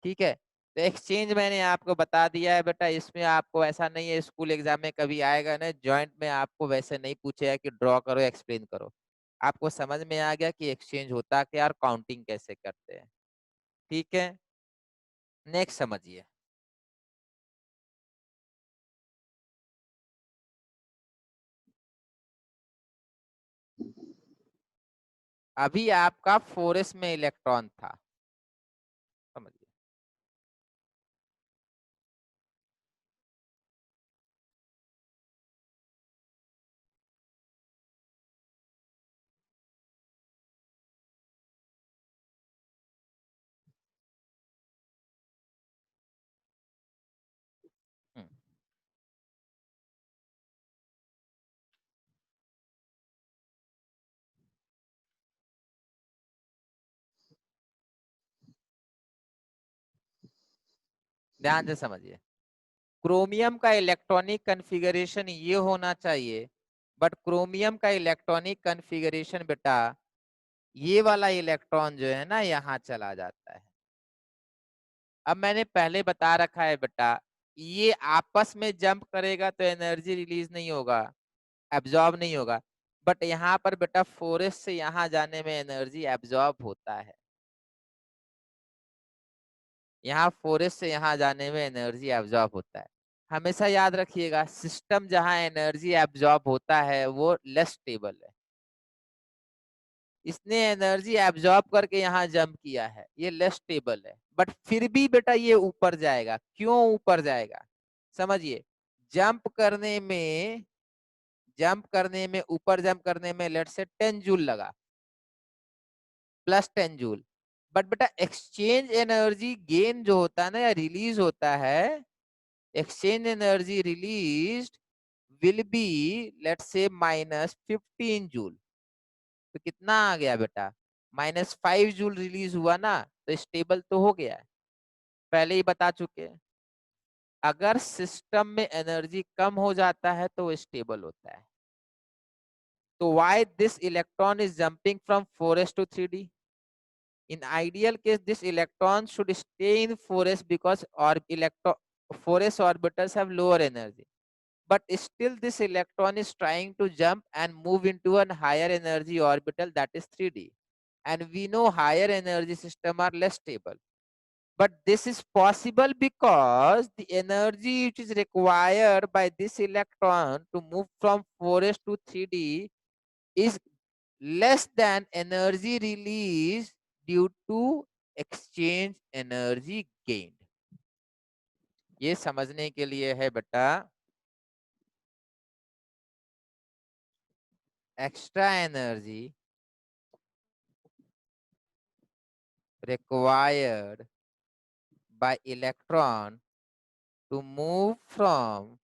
ठीक है। तो एक्सचेंज मैंने आपको बता दिया है बेटा, इसमें आपको ऐसा नहीं है स्कूल एग्जाम में कभी आएगा ना जॉइंट में आपको वैसे नहीं पूछेगा कि ड्रॉ करो एक्सप्लेन करो, आपको समझ में आ गया कि एक्सचेंज होता क्या और काउंटिंग कैसे करते हैं, ठीक है। नेक्स्ट समझिए, अभी आपका 4s में इलेक्ट्रॉन था, समझिए, हम्म, ध्यान से समझिए, क्रोमियम का इलेक्ट्रॉनिक कन्फिगरेशन ये होना चाहिए, बट क्रोमियम का इलेक्ट्रॉनिक कन्फिगरेशन बेटा ये वाला इलेक्ट्रॉन जो है ना यहाँ चला जाता है। अब मैंने पहले बता रखा है बेटा, ये आपस में जंप करेगा तो एनर्जी रिलीज नहीं होगा, एब्जॉर्ब नहीं होगा, बट यहाँ पर बेटा 4s से यहाँ जाने में एनर्जी एब्जॉर्ब होता है, यहाँ 4s से यहाँ जाने में एनर्जी एब्जॉर्ब होता है। हमेशा याद रखिएगा, सिस्टम जहाँ एनर्जी एब्जॉर्ब होता है वो लेस स्टेबल है, इसने एनर्जी एब्जॉर्ब करके यहाँ जंप किया है, ये लेस स्टेबल है, बट फिर भी बेटा ये ऊपर जाएगा। क्यों ऊपर जाएगा? समझिए, जंप करने में ऊपर जंप करने में लेट से 10 जूल लगा, प्लस 10 जूल, बट बेटा एक्सचेंज एनर्जी गेन जो होता है ना या रिलीज होता है, exchange energy release will be लेट से -15 जूल। तो कितना आ गया बेटा? -5 जूल रिलीज हुआ ना, तो स्टेबल तो हो गया है, पहले ही बता चुके हैं। अगर सिस्टम में एनर्जी कम हो जाता है तो वो स्टेबल होता है। तो why this electron is jumping from 4s to 3d? In ideal case, this electron should stay in 4s because or 4s orbitals have lower energy. but still this electron is trying to jump and move into a higher energy orbital, that is 3D. And we know higher energy system are less stable. But this is possible because the energy which is required by this electron to move from 4s to 3D is less than energy released due to exchange energy gained. ये समझने के लिए है बेटा, extra energy required by electron to move from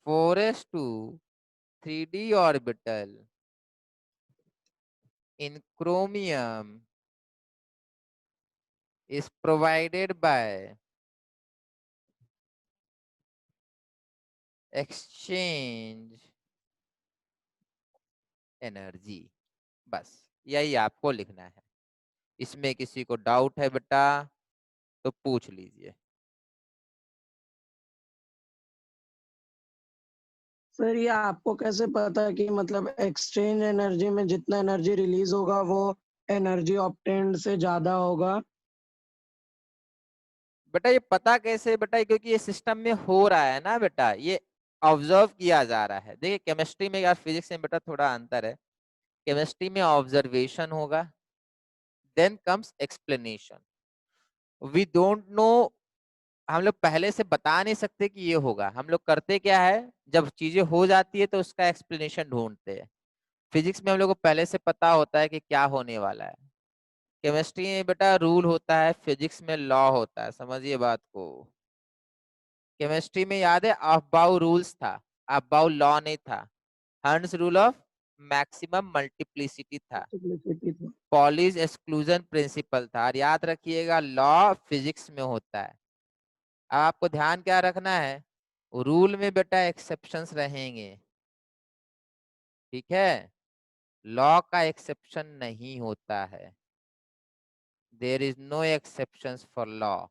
4s to 3D orbital in chromium is provided by exchange energy. बस यही आपको लिखना है. इसमें किसी को डाउट है बेटा तो पूछ लीजिए. सर ये आपको कैसे पता है कि मतलब एक्सचेंज एनर्जी में जितना एनर्जी रिलीज होगा वो एनर्जी ऑब्टेन्ड से ज्यादा होगा? बेटा ये पता कैसे बेटा, क्योंकि ये सिस्टम में हो रहा है ना बेटा, ये ऑब्जर्व किया जा रहा है. देखिए केमिस्ट्री में या फिजिक्स में बेटा थोड़ा अंतर है. केमिस्ट्री में ऑब्जर्वेशन होगा, then comes explanation. We don't know, हम लोग पहले से बता नहीं सकते कि ये होगा. हम लोग करते क्या है, जब चीजें हो जाती है तो उसका एक्सप्लेनेशन ढूंढते हैं. फिजिक्स में हम लोग को पहले से पता होता है कि क्या होने वाला है. केमिस्ट्री में बेटा रूल होता है, फिजिक्स में लॉ होता है. समझिए बात को. केमिस्ट्री में याद है अफबाउ रूल्स था, अफबाउ लॉ नहीं था. Hertz rule of maximum multiplicity था. Simplicity था। पॉलीज एक्सक्लूजन प्रिंसिपल था. और याद रखिएगा लॉ फिजिक्स में होता है. अब आपको ध्यान क्या रखना है, रूल में बेटा एक्सेप्शंस रहेंगे. ठीक है, लॉ का एक्सेप्शन नहीं होता है. There is no exceptions for law.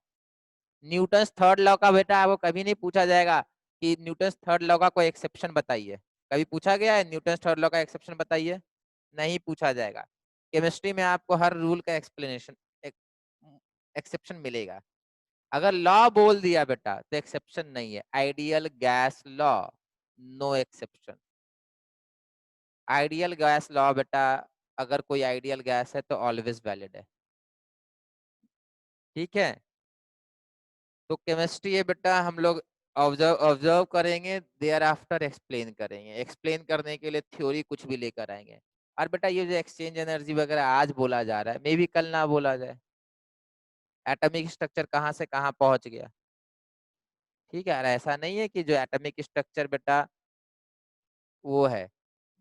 Newton's third law का बेटा आपको कभी नहीं पूछा जाएगा कि न्यूटन्स थर्ड लॉ का कोई एक्सेप्शन बताइए. कभी पूछा गया है न्यूटन्स थर्ड लॉ का एक्सेप्शन बताइए? नहीं पूछा जाएगा. केमिस्ट्री में आपको हर रूल का एक्सप्लेनेशन एक्सेप्शन मिलेगा. अगर लॉ बोल दिया बेटा तो एक्सेप्शन नहीं है. Ideal gas law, no exception. Ideal gas law बेटा, अगर कोई आइडियल गैस है तो ऑलवेज वैलिड है. ठीक है, तो केमिस्ट्री है बेटा, हम लोग ऑब्जर्व ऑब्जर्व करेंगे, देयर आफ्टर एक्सप्लेन करेंगे. एक्सप्लेन करने के लिए थ्योरी कुछ भी लेकर आएंगे. और बेटा ये जो एक्सचेंज एनर्जी वगैरह आज बोला जा रहा है, मे भी कल ना बोला जाए. एटॉमिक स्ट्रक्चर कहाँ से कहाँ पहुंच गया. ठीक है, और ऐसा नहीं है कि जो एटॉमिक स्ट्रक्चर बेटा वो है.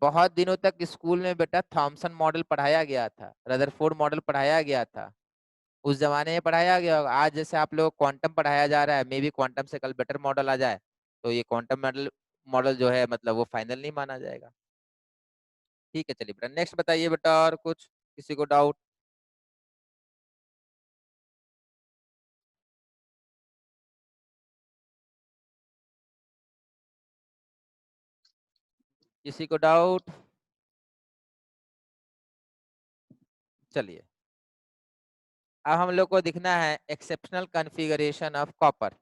बहुत दिनों तक स्कूल में बेटा थॉमसन मॉडल पढ़ाया गया था, रदरफोर्ड मॉडल पढ़ाया गया था. उस जमाने में पढ़ाया गया होगा. आज जैसे आप लोग क्वांटम पढ़ाया जा रहा है, मे बी क्वांटम से कल बेटर मॉडल आ जाए तो ये क्वांटम मॉडल मॉडल जो है मतलब वो फाइनल नहीं माना जाएगा. ठीक है, चलिए बेटा नेक्स्ट बताइए बेटा, और कुछ किसी को डाउट? किसी को डाउट? चलिए अब हम लोग को दिखना है एक्सेप्शनल कॉन्फ़िगरेशन ऑफ कॉपर.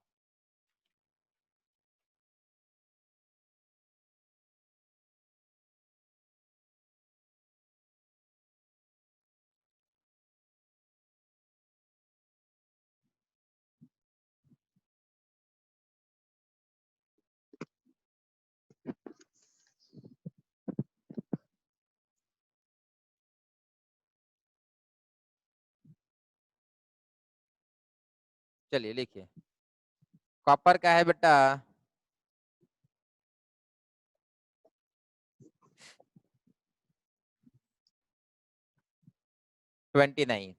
चलिए लिखिए, कॉपर का है बेटा 29.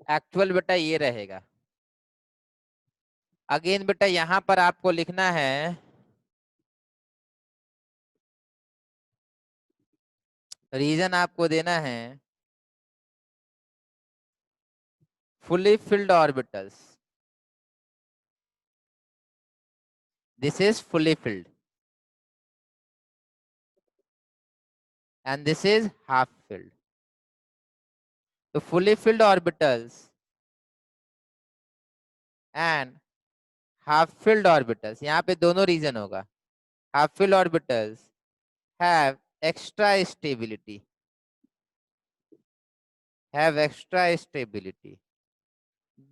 एक्चुअल बेटा ये रहेगा। अगेन बेटा यहां पर आपको लिखना है रीजन, आपको देना है fully filled orbitals. This is fully filled and this is half filled. So fully filled orbitals and half filled orbitals, यहाँ पे दोनों रीजन होगा। half filled orbitals have extra stability,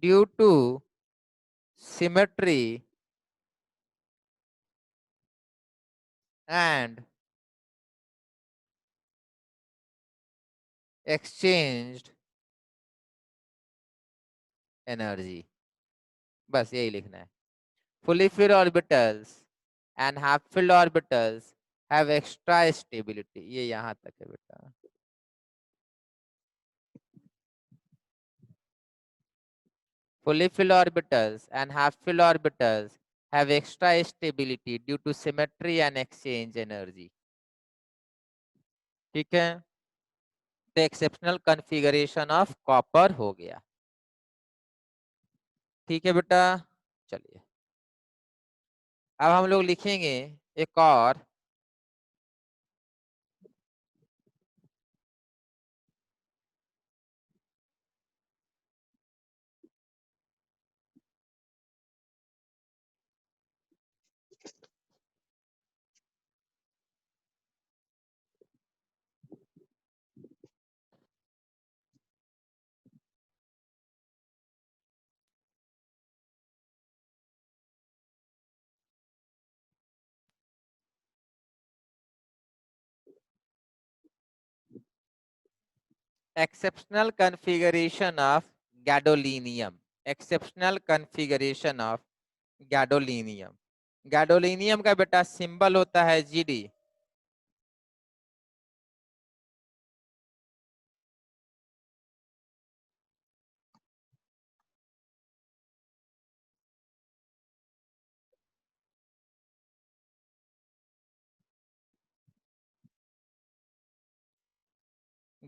due to symmetry and exchanged energy। बस यही लिखना है। fully filled orbitals and half filled orbitals have extra stability। ये यहां तक है बेटा। fully filled orbitals and half filled orbitals have extra stability due to symmetry and exchange energy। ठीक है, तो एक्सेप्शनल कॉन्फ़िगरेशन ऑफ कॉपर हो गया। ठीक है बेटा, चलिए अब हम लोग लिखेंगे एक और exceptional configuration of gadolinium. Exceptional configuration of gadolinium. Gadolinium का बेटा सिंबल होता है जीडी।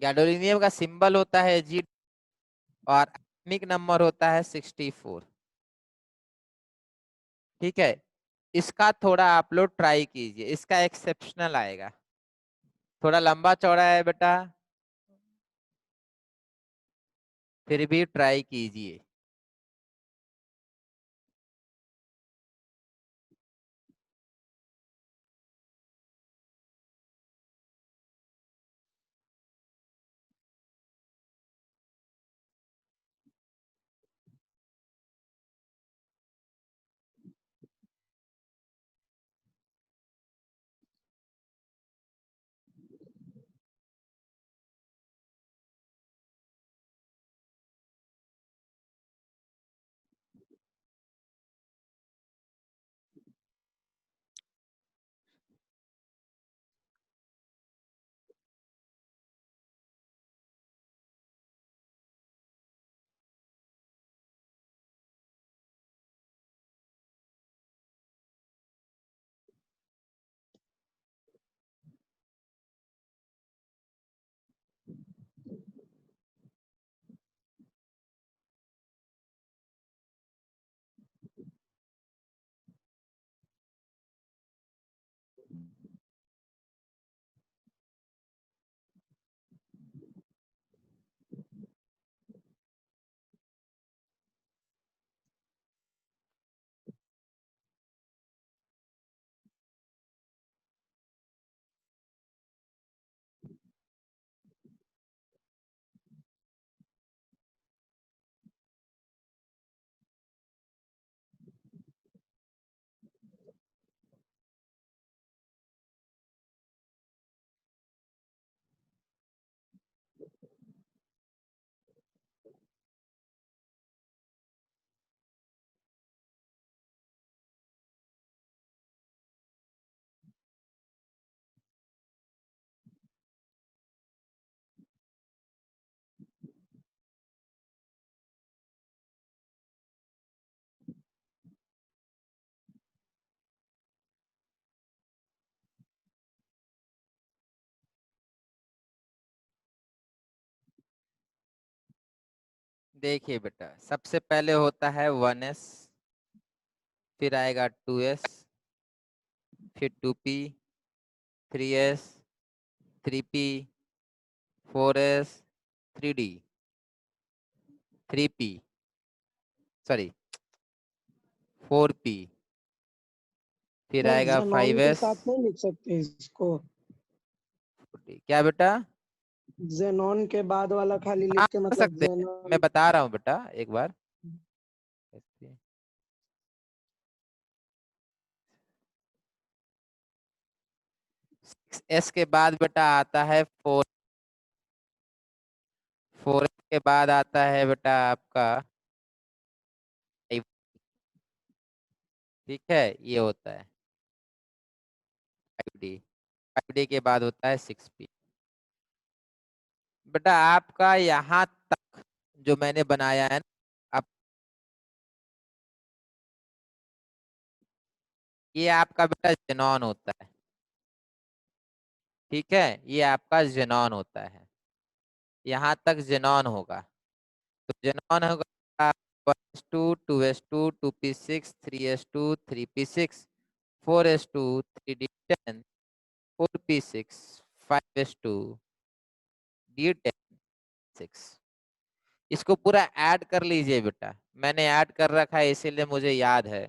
गैडोलीनियम का सिंबल होता है जी और एटॉमिक नंबर होता है 64। ठीक है, इसका थोड़ा आप लोग ट्राई कीजिए, इसका एक्सेप्शनल आएगा। थोड़ा लंबा चौड़ा है बेटा, फिर भी ट्राई कीजिए। देखिए बेटा, सबसे पहले होता है 1s, फिर आएगा 2s, फिर 2p, 3s, 3p, 4s, 3d, 3p, sorry 4p, फिर सर आएगा जेनॉन के 5s। साथ नहीं लिख सकते इसको? क्या बेटा? जेनॉन के बाद वाला खाली हाँ लिख के कर मतलब सकते हैं, मैं जेनॉन। बता रहा हूँ बेटा एक बार। एस के बाद बेटा आता है 4, 4 के बाद आता है बेटा आपका 5, ठीक है, ये होता है 5d, 5d के बाद होता है 6p। बेटा आपका यहाँ तक जो मैंने बनाया है ना, अब ये आपका बेटा जेनॉन होता है, ठीक है, ये आपका जेनॉन होता है, यहाँ तक जेनॉन होगा। तो जेनॉन होगा 1s2, 2s2, 2p6, 3s2, 3p6, 4s2, 3d10, 4p6, 5s2, d10, 6। इसको पूरा ऐड कर लीजिए बेटा, मैंने ऐड कर रखा है इसीलिए मुझे याद है।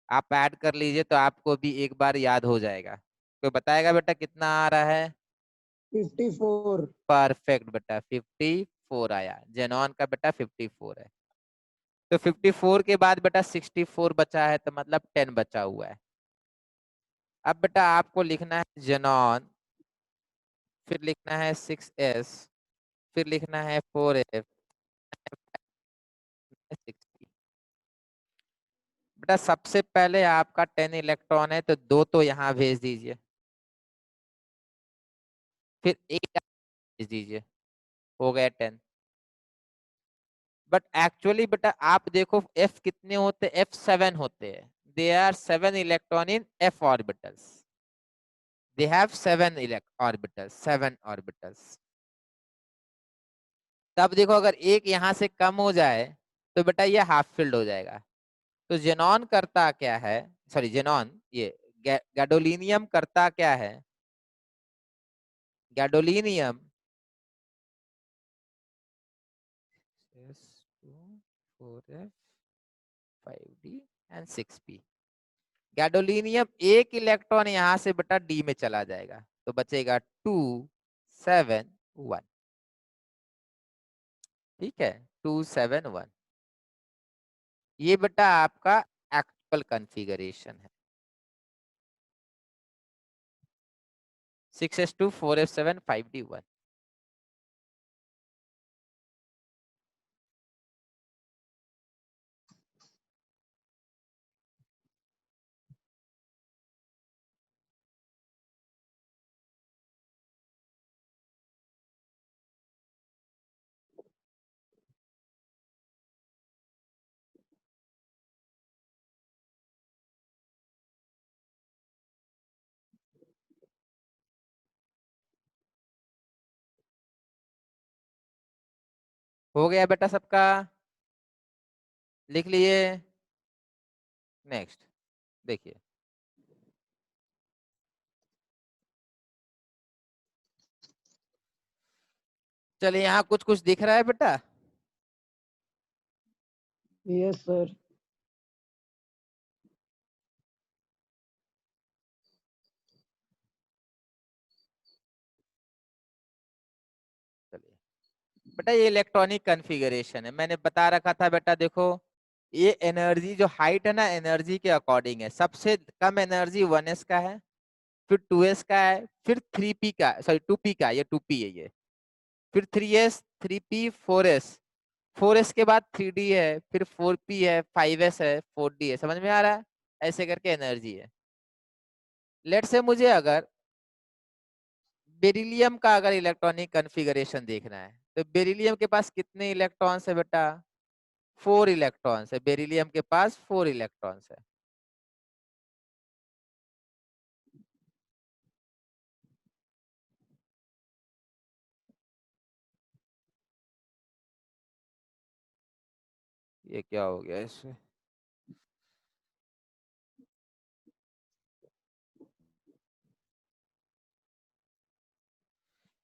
आप ऐड कर लीजिए तो आपको भी एक बार याद हो जाएगा। कोई बताएगा बेटा कितना आ रहा है? 54। परफेक्ट बेटा, 54 आया, जेनॉन का बेटा 54 है। तो 54 के बाद बेटा 64 बचा है, तो मतलब 10 बचा हुआ है। अब बेटा आपको लिखना है जेनॉन, फिर लिखना है 6s, फिर लिखना है 4f, 6p। बेटा सबसे पहले आपका 10 इलेक्ट्रॉन है तो 2 तो यहाँ भेज दीजिए, फिर 1 भेज दीजिए, हो गया 10। बट एक्चुअली बेटा आप देखो f कितने होते हैं, f7 होते हैं। They are 7 electron in f orbitals, they have 7 orbitals, 7 orbitals. तब देखो अगर एक यहाँ से कम हो जाए तो बेटा ये हाफ फिल्ड हो जाएगा। तो जेनॉन करता क्या है, सॉरी जेनॉन, ये गैडोलिनियम करता क्या है, गैडोलिनियम एंड 6p, गैडोलिनियम एक इलेक्ट्रॉन यहां से बेटा डी में चला जाएगा, तो बचेगा 2, 7, 1, ठीक है, 2, 7, 1। ये बेटा आपका एक्चुअल कॉन्फ़िगरेशन है, 6s2, 4f7, 5d1। हो गया बेटा सबका, लिख लिए? नेक्स्ट देखिए, चलिए यहाँ कुछ कुछ दिख रहा है बेटा। Yes sir. चलिए बेटा, ये इलेक्ट्रॉनिक कॉन्फ़िगरेशन है, मैंने बता रखा था बेटा। देखो ये एनर्जी जो हाइट है ना, एनर्जी के अकॉर्डिंग है। सबसे कम एनर्जी 1s का है, फिर 2s का है, फिर 3p का, सॉरी 2p का, ये 2p है ये, फिर 3s, 3p, 4s, 4s के बाद 3d है, फिर 4p है, 5s है, 4d है। समझ में आ रहा है? ऐसे करके एनर्जी है। लेट से मुझे अगर बेरिलियम का अगर इलेक्ट्रॉनिक कॉन्फ़िगरेशन देखना है, तो बेरिलियम के पास कितने इलेक्ट्रॉन्स है बेटा? 4 इलेक्ट्रॉन्स है, बेरिलियम के पास 4 इलेक्ट्रॉन्स है। ये क्या हो गया इसमें?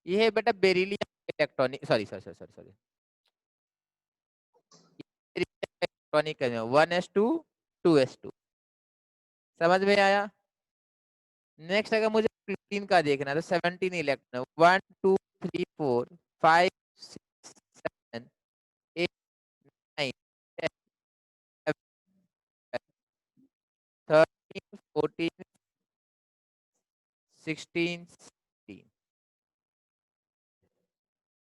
ये है बेटा beryllium electronic, sorry sorry sorry sorry sorry, electronic 1s2 2s2, समझ में आया? नेक्स्ट अगर मुझे क्लोरीन का देखना है तो 17 इलेक्ट्रॉन, 1 2 3 4 5 6 7 8 9 10 13 14 16 17,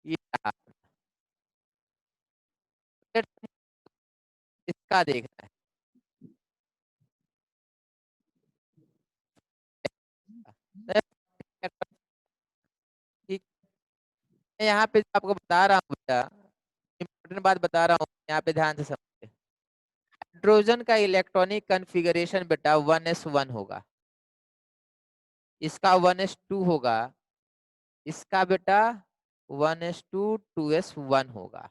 ये रहा। इसका देखना है, ठीक। मैं यहाँ पे आपको बता रहा हूँ बेटा, इम्पोर्टेंट बात बता रहा हूँ, यहाँ पे ध्यान से समझिए। हाइड्रोजन का इलेक्ट्रॉनिक कन्फिगरेशन बेटा 1s1 होगा, इसका 1s2 होगा, इसका बेटा 1s2 2s1 होगा।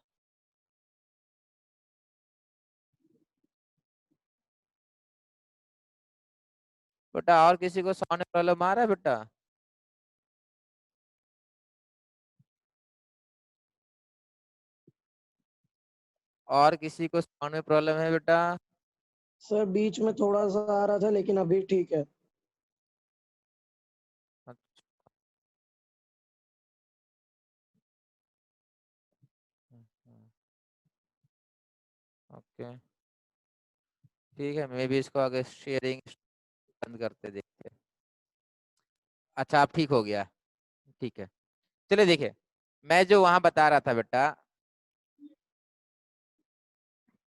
बेटा और किसी को साउंड प्रॉब्लम आ रहा है बेटा? और किसी को साउंड में प्रॉब्लम है बेटा? सर बीच में थोड़ा सा आ रहा था लेकिन अभी ठीक है। ओके ठीक है, मैं भी इसको आगे शेयरिंग बंद करते देखते। अच्छा अब ठीक हो गया, ठीक है। चलिए देखिए, मैं जो वहां बता रहा था बेटा,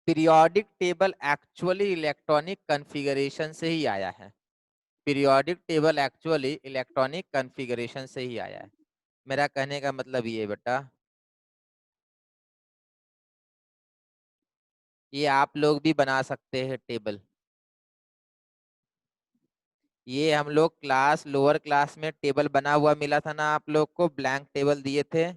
periodic table actually electronic configuration से ही आया है। Periodic table actually electronic configuration से ही आया है। मेरा कहने का मतलब ये है बेटा, ये आप लोग भी बना सकते हैं टेबल। ये हम लोग क्लास लोअर क्लास में टेबल बना हुआ मिला था ना आप लोग को, ब्लैंक टेबल दिए थे।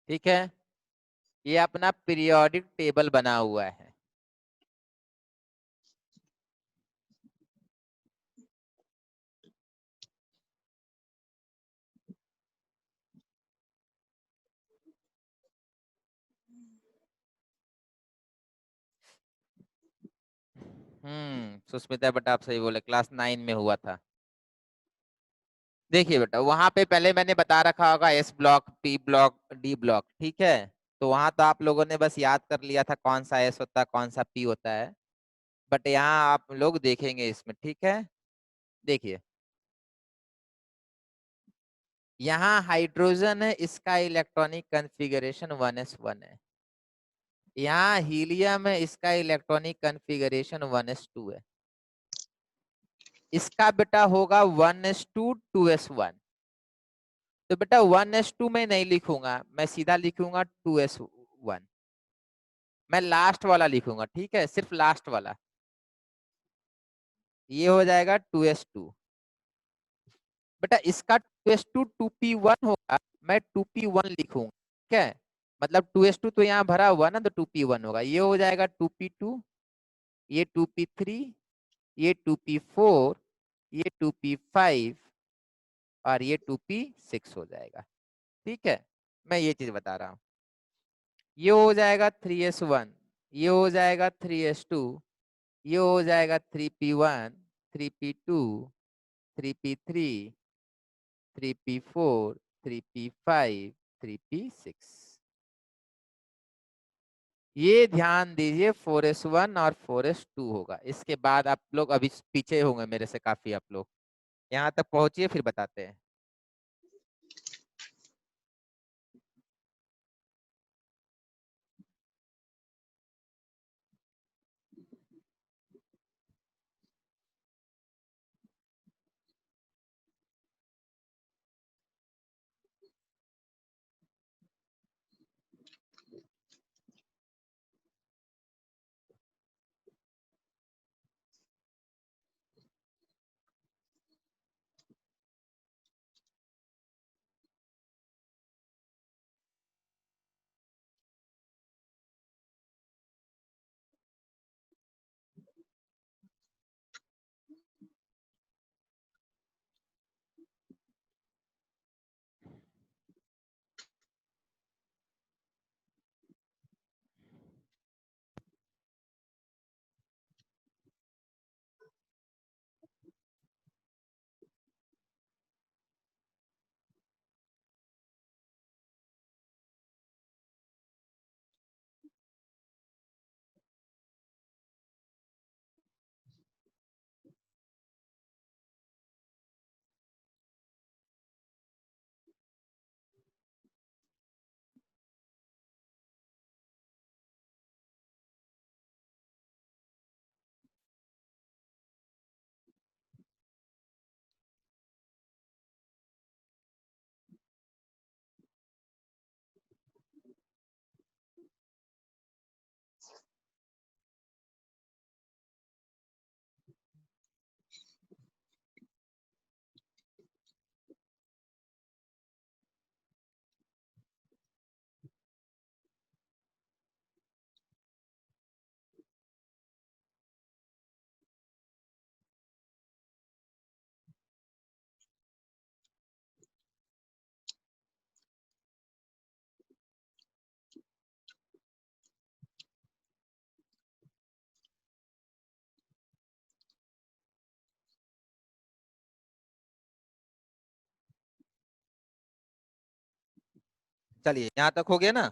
ठीक है, ये अपना पीरियोडिक टेबल बना हुआ है। सुष्मिता बेटा आप सही बोले, क्लास 9 में हुआ था। देखिए बेटा वहां पे पहले मैंने बता रखा होगा S block, P block, D block, ठीक है। तो वहां तो आप लोगों ने बस याद कर लिया था कौन सा एस होता है कौन सा पी होता है। बट यहाँ आप लोग देखेंगे इसमें, ठीक है। देखिए यहाँ हाइड्रोजन है, इसका इलेक्ट्रॉनिक कॉन्फ़िगरेशन 1s1 है। यहाँ हीलियम है, इसका इलेक्ट्रॉनिक कॉन्फ़िगरेशन 1s2 है। इसका बेटा होगा 1s2 2s1। तो बेटा 1s2 में नहीं लिखूंगा, मैं सीधा लिखूंगा 2s1। मैं लास्ट वाला लिखूंगा, ठीक है, सिर्फ लास्ट वाला। ये हो जाएगा 2s2। बेटा इसका 2s2 2p1 होगा, मैं 2p1 लिखूंगा, ठीक है। मतलब 2s2 तो यहाँ भरा हुआ ना, तो 2p1 होगा। ये हो जाएगा 2p2, ये 2p3, ये 2p4, ये 2p5 और ये 2p6 हो जाएगा, ठीक है। मैं ये चीज बता रहा हूँ। ये हो जाएगा 3s1, ये हो जाएगा 3s2, ये हो जाएगा 3p1, 3p2, 3p3, 3p4, 3p5, 3p6। ये ध्यान दीजिए 4s1 और 4s2 होगा। इसके बाद आप लोग अभी पीछे होंगे मेरे से काफी, आप लोग यहाँ तक पहुंचिए फिर बताते हैं। चलिए यहाँ तक हो गया ना।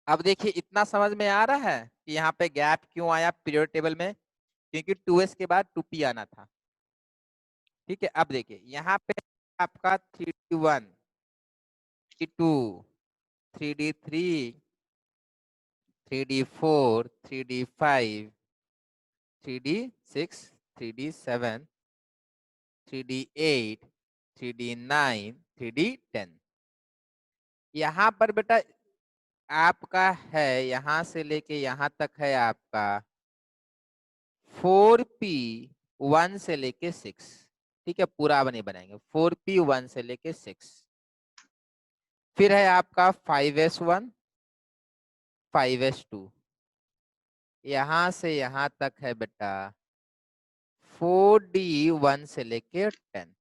अब देखिए इतना समझ में आ रहा है कि यहाँ पे गैप क्यों आया पीरियोडिक टेबल में, क्योंकि 2s के बाद 2p आना था, ठीक है। अब देखिए यहाँ पे आपका 3d1, 3d2, 3d3, 3d4, 3d5, 3d6, 3d7, 3d8, 3d9, 3d10। यहाँ पर बेटा आपका है यहाँ से लेके यहाँ तक है आपका 4p1 से लेके 6, ठीक है। पूरा नहीं बनाएंगे, 4p1 से लेके 6। फिर है आपका 5s1, 5s2, यहाँ से यहाँ तक है बेटा 4d1 से लेके 10,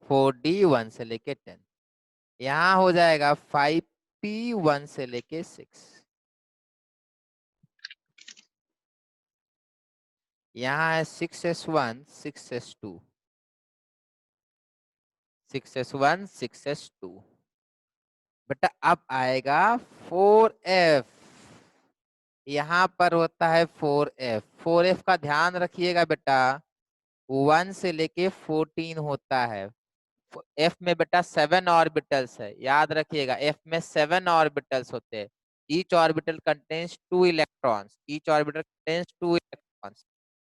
4d1 से लेके 10। यहाँ हो जाएगा 5p1 से लेके 6, यहाँ है 6s1, 6s2, 6s1, 6s2। बेटा अब आएगा 4f, यहाँ पर होता है 4f। 4f का ध्यान रखिएगा बेटा, 1 से लेके 14 होता है। f में बेटा 7 ऑर्बिटल्स है, याद रखिएगा f में 7 ऑर्बिटल्स होते हैं। Each orbital contains 2 electrons, each orbital contains 2 electrons.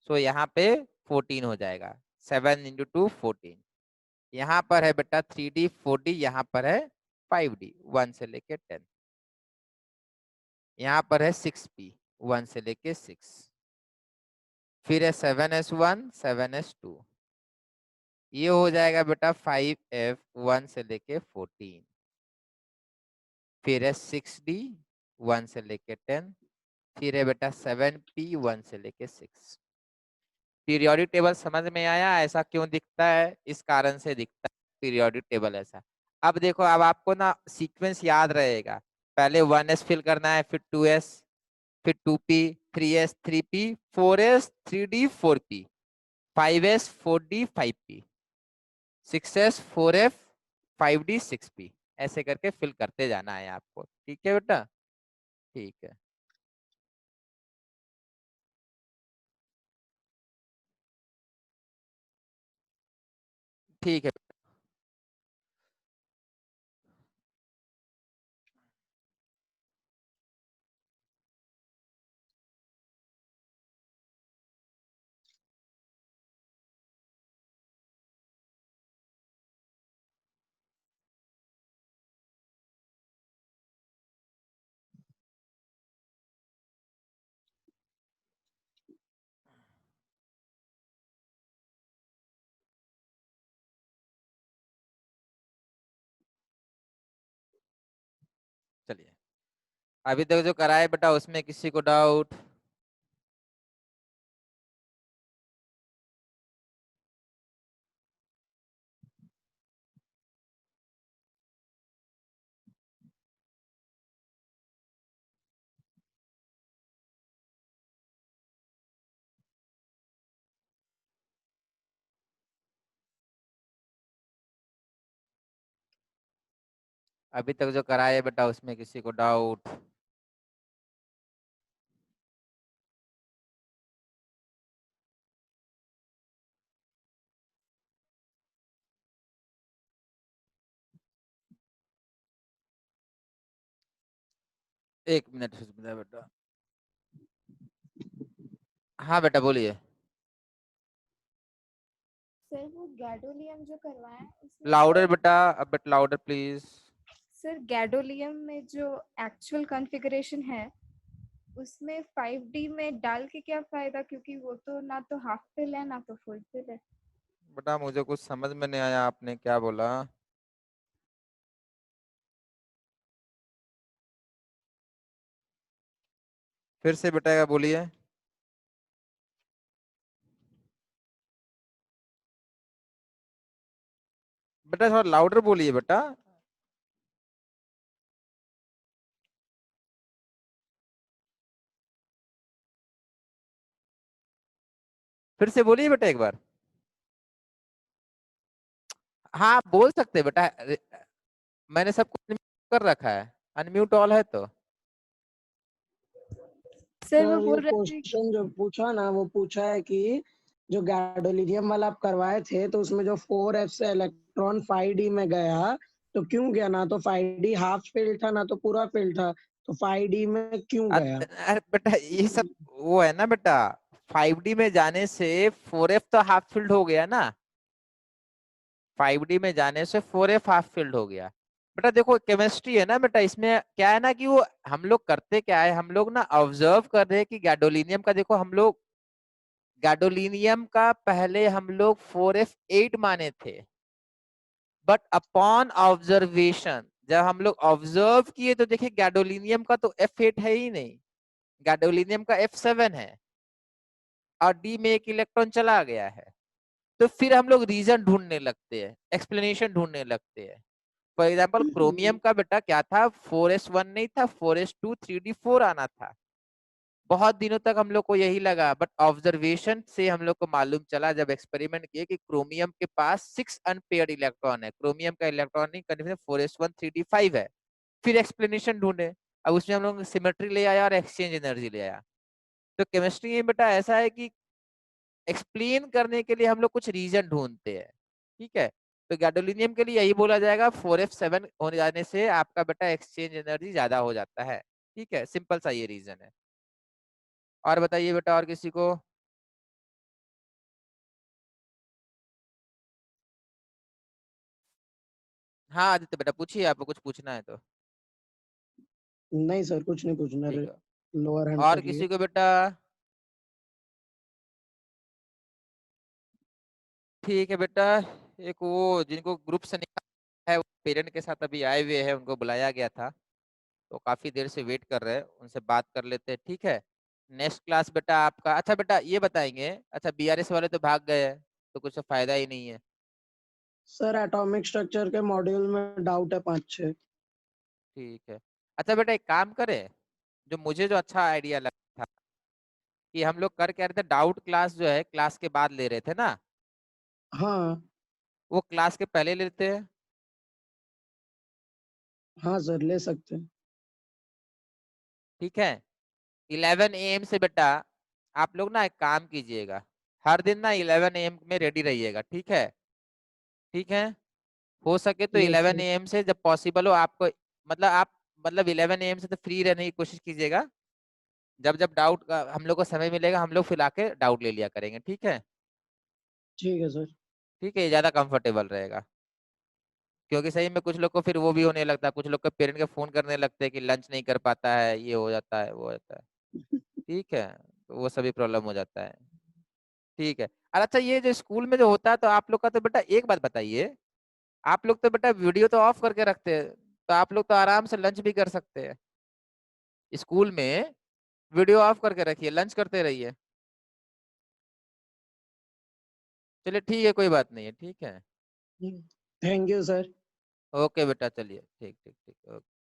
So यहाँ पे 14 हो जाएगा, 7 इंटू 2 14। यहाँ पर है बेटा 3d 4d, यहाँ पर है 5d 1 से लेके 10। यहाँ पर है 6p 1 से लेके 6। फिर है 7s1 7s2, ये हो जाएगा बेटा 5f 1 से लेके 14। फिर है 6d 1 से लेके 10। फिर है बेटा 7p 1 से लेके 6। पीरियोडिक टेबल समझ में आया? ऐसा क्यों दिखता है? इस कारण से दिखता है पीरियोडिक टेबल ऐसा। अब देखो, अब आपको ना सीक्वेंस याद रहेगा। पहले 1s फिल करना है, फिर 2s, फिर 2p, 3s 3p, 4s 3d 4p, 5s 4d 5p, 6s 4f 5d 6p, ऐसे करके फिल करते जाना है आपको। ठीक है बेटा? ठीक है। ठीक है। चलिए, अभी तक जो कराए बेटा उसमें किसी को डाउट? अभी तक जो कराए बेटा उसमें किसी को डाउट? एक मिनट बेटा। हाँ बेटा बोलिए। सर वो गैडोलियम जो करवाएं उसमें लाउडर बेटा, अब बेट लाउडर प्लीज। सर गैडोलियम में जो एक्चुअल कॉन्फ़िगरेशन है उसमें 5D में डाल के क्या फायदा, क्योंकि वो तो ना तो हाफ फिल है ना तो फुल फिल है। बेटा मुझे कुछ समझ में नहीं आया, आपने क्या बोला? फिर से बेटा क्या बोलिए? बेटा थोड़ा लाउडर बोलिए बेटा। फिर से बोलिए बेटा एक बार। हाँ आप बोल सकते हैं बेटा, मैंने सब कुछ कर रखा है, अनम्यूट ऑल है तो। सर वो सर ये बोल रहे थे क्वेश्चन जो पूछा ना, वो पूछा है कि जो गैडोलिनियम वाला आप करवाए थे तो उसमें जो 4f से इलेक्ट्रॉन 5d में गया, तो क्यों गया? ना तो 5d हाफ फिल्ड था ना तो पूरा फिल्ड था, तो 5d में क्यों गया? अरे बेटा ये सब वो है ना बेटा, 5D में जाने से 4f तो हाफ फील्ड हो गया ना, 5D में जाने से 4f हाफ फील्ड हो गया। बेटा देखो केमिस्ट्री है ना बेटा, इसमें क्या है ना कि वो हम लोग करते क्या है, हम लोग ना ऑब्जर्व कर रहे हैं कि गैडोलिनियम का, देखो हम लोग गैडोलिनियम का पहले हम लोग 4f8 माने थे, बट अपॉन ऑब्जर्वेशन जब हम लोग ऑब्जर्व किए तो देखिए गैडोलिनियम का तो F8 है ही नहीं, गैडोलिनियम का F7 है और D में एक इलेक्ट्रॉन चला गया है। तो फिर हम लोग रीजन ढूंढने लगते हैं, एक्सप्लेनेशन ढूंढने लगते हैं। फॉर एग्जाम्पल क्रोमियम का बेटा क्या था, 4s1 नहीं था, 4s2 3d4 आना था। बहुत दिनों तक हम लोग को यही लगा, बट ऑब्जर्वेशन से हम लोग को मालूम चला जब एक्सपेरिमेंट किए कि क्रोमियम के पास 6 अनपेयर्ड इलेक्ट्रॉन है। क्रोमियम का इलेक्ट्रॉनिक कंफिगरेशन 4s1 3d5 है, फिर एक्सप्लेनेशन ढूंढे, अब उसमें हम लोग सिमेट्री ले आया और एक्सचेंज एनर्जी ले आया। तो केमिस्ट्री में बेटा ऐसा है कि एक्सप्लेन करने के लिए हम लोग कुछ रीजन ढूंढते हैं, ठीक है। तो गैडोलिनियम के लिए यही बोला जाएगा 4f7 होने जाने से आपका बेटा एक्सचेंज एनर्जी ज्यादा हो जाता है, ठीक है, सिंपल सा ये रीजन है। और बताइए बेटा, और किसी को? हाँ आदित्य बेटा पूछिए, आपको कुछ पूछना है तो। नहीं सर, कुछ नहीं पूछना, ठीक है, लोअर हैंड और कर लिए। किसी को बेटा? ठीक है बेटा, एक वो जिनको ग्रुप से निकाला है वो पेरेंट के साथ अभी आए हुए हैं, उनको बुलाया गया था, तो काफी देर से वेट कर रहे हैं, उनसे बात कर लेते हैं, ठीक है। नेक्स्ट क्लास बेटा आपका, अच्छा बेटा ये बताएंगे, अच्छा बीआरएस वाले तो भाग गए हैं, तो कुछ फायदा ही नहीं है। सर एटॉमिक स्ट्रक्चर के मॉड्यूल में डाउट है 5-6। ठीक है, अच्छा बेटा एक काम करें, जो मुझे जो अच्छा आइडिया लगा था कि हम लोग कर क्या रहे थे, डाउट क्लास जो है क्लास के बाद ले रहे थे ना, हाँ वो क्लास के पहले लेते हैं। हाँ सर, ले सकते हैं। ठीक है, 11 AM से बेटा आप लोग ना एक काम कीजिएगा, हर दिन ना 11 AM में रेडी रहिएगा, ठीक है। ठीक है, हो सके तो यस सर। 11 AM से जब पॉसिबल हो आपको, मतलब आप, मतलब 11 AM से तो फ्री रहने की कोशिश कीजिएगा, जब जब डाउट हम लोग को समय मिलेगा हम लोग फिर आके डाउट ले लिया करेंगे, ठीक है। ठीक है सर। ठीक है, ये ज्यादा कंफर्टेबल रहेगा, क्योंकि सही में कुछ लोग को फिर वो भी होने लगता है, कुछ लोग के पेरेंट के फोन करने लगते हैं कि लंच नहीं कर पाता है, ये हो जाता है वो हो जाता है, ठीक है, तो वो सभी प्रॉब्लम हो जाता है। ठीक है, और अच्छा ये जो स्कूल में जो होता है, तो आप लोग का तो बेटा एक बात बताइए, आप लोग तो बेटा वीडियो तो ऑफ करके रखते हैं, तो आप लोग तो आराम से लंच भी कर सकते हैं, स्कूल में वीडियो ऑफ करके रखिए, लंच करते रहिए। चलिए ठीक है, कोई बात नहीं है, ठीक है। Thank you sir. ओके बेटा, चलिए ठीक ठीक ठीक, ओके।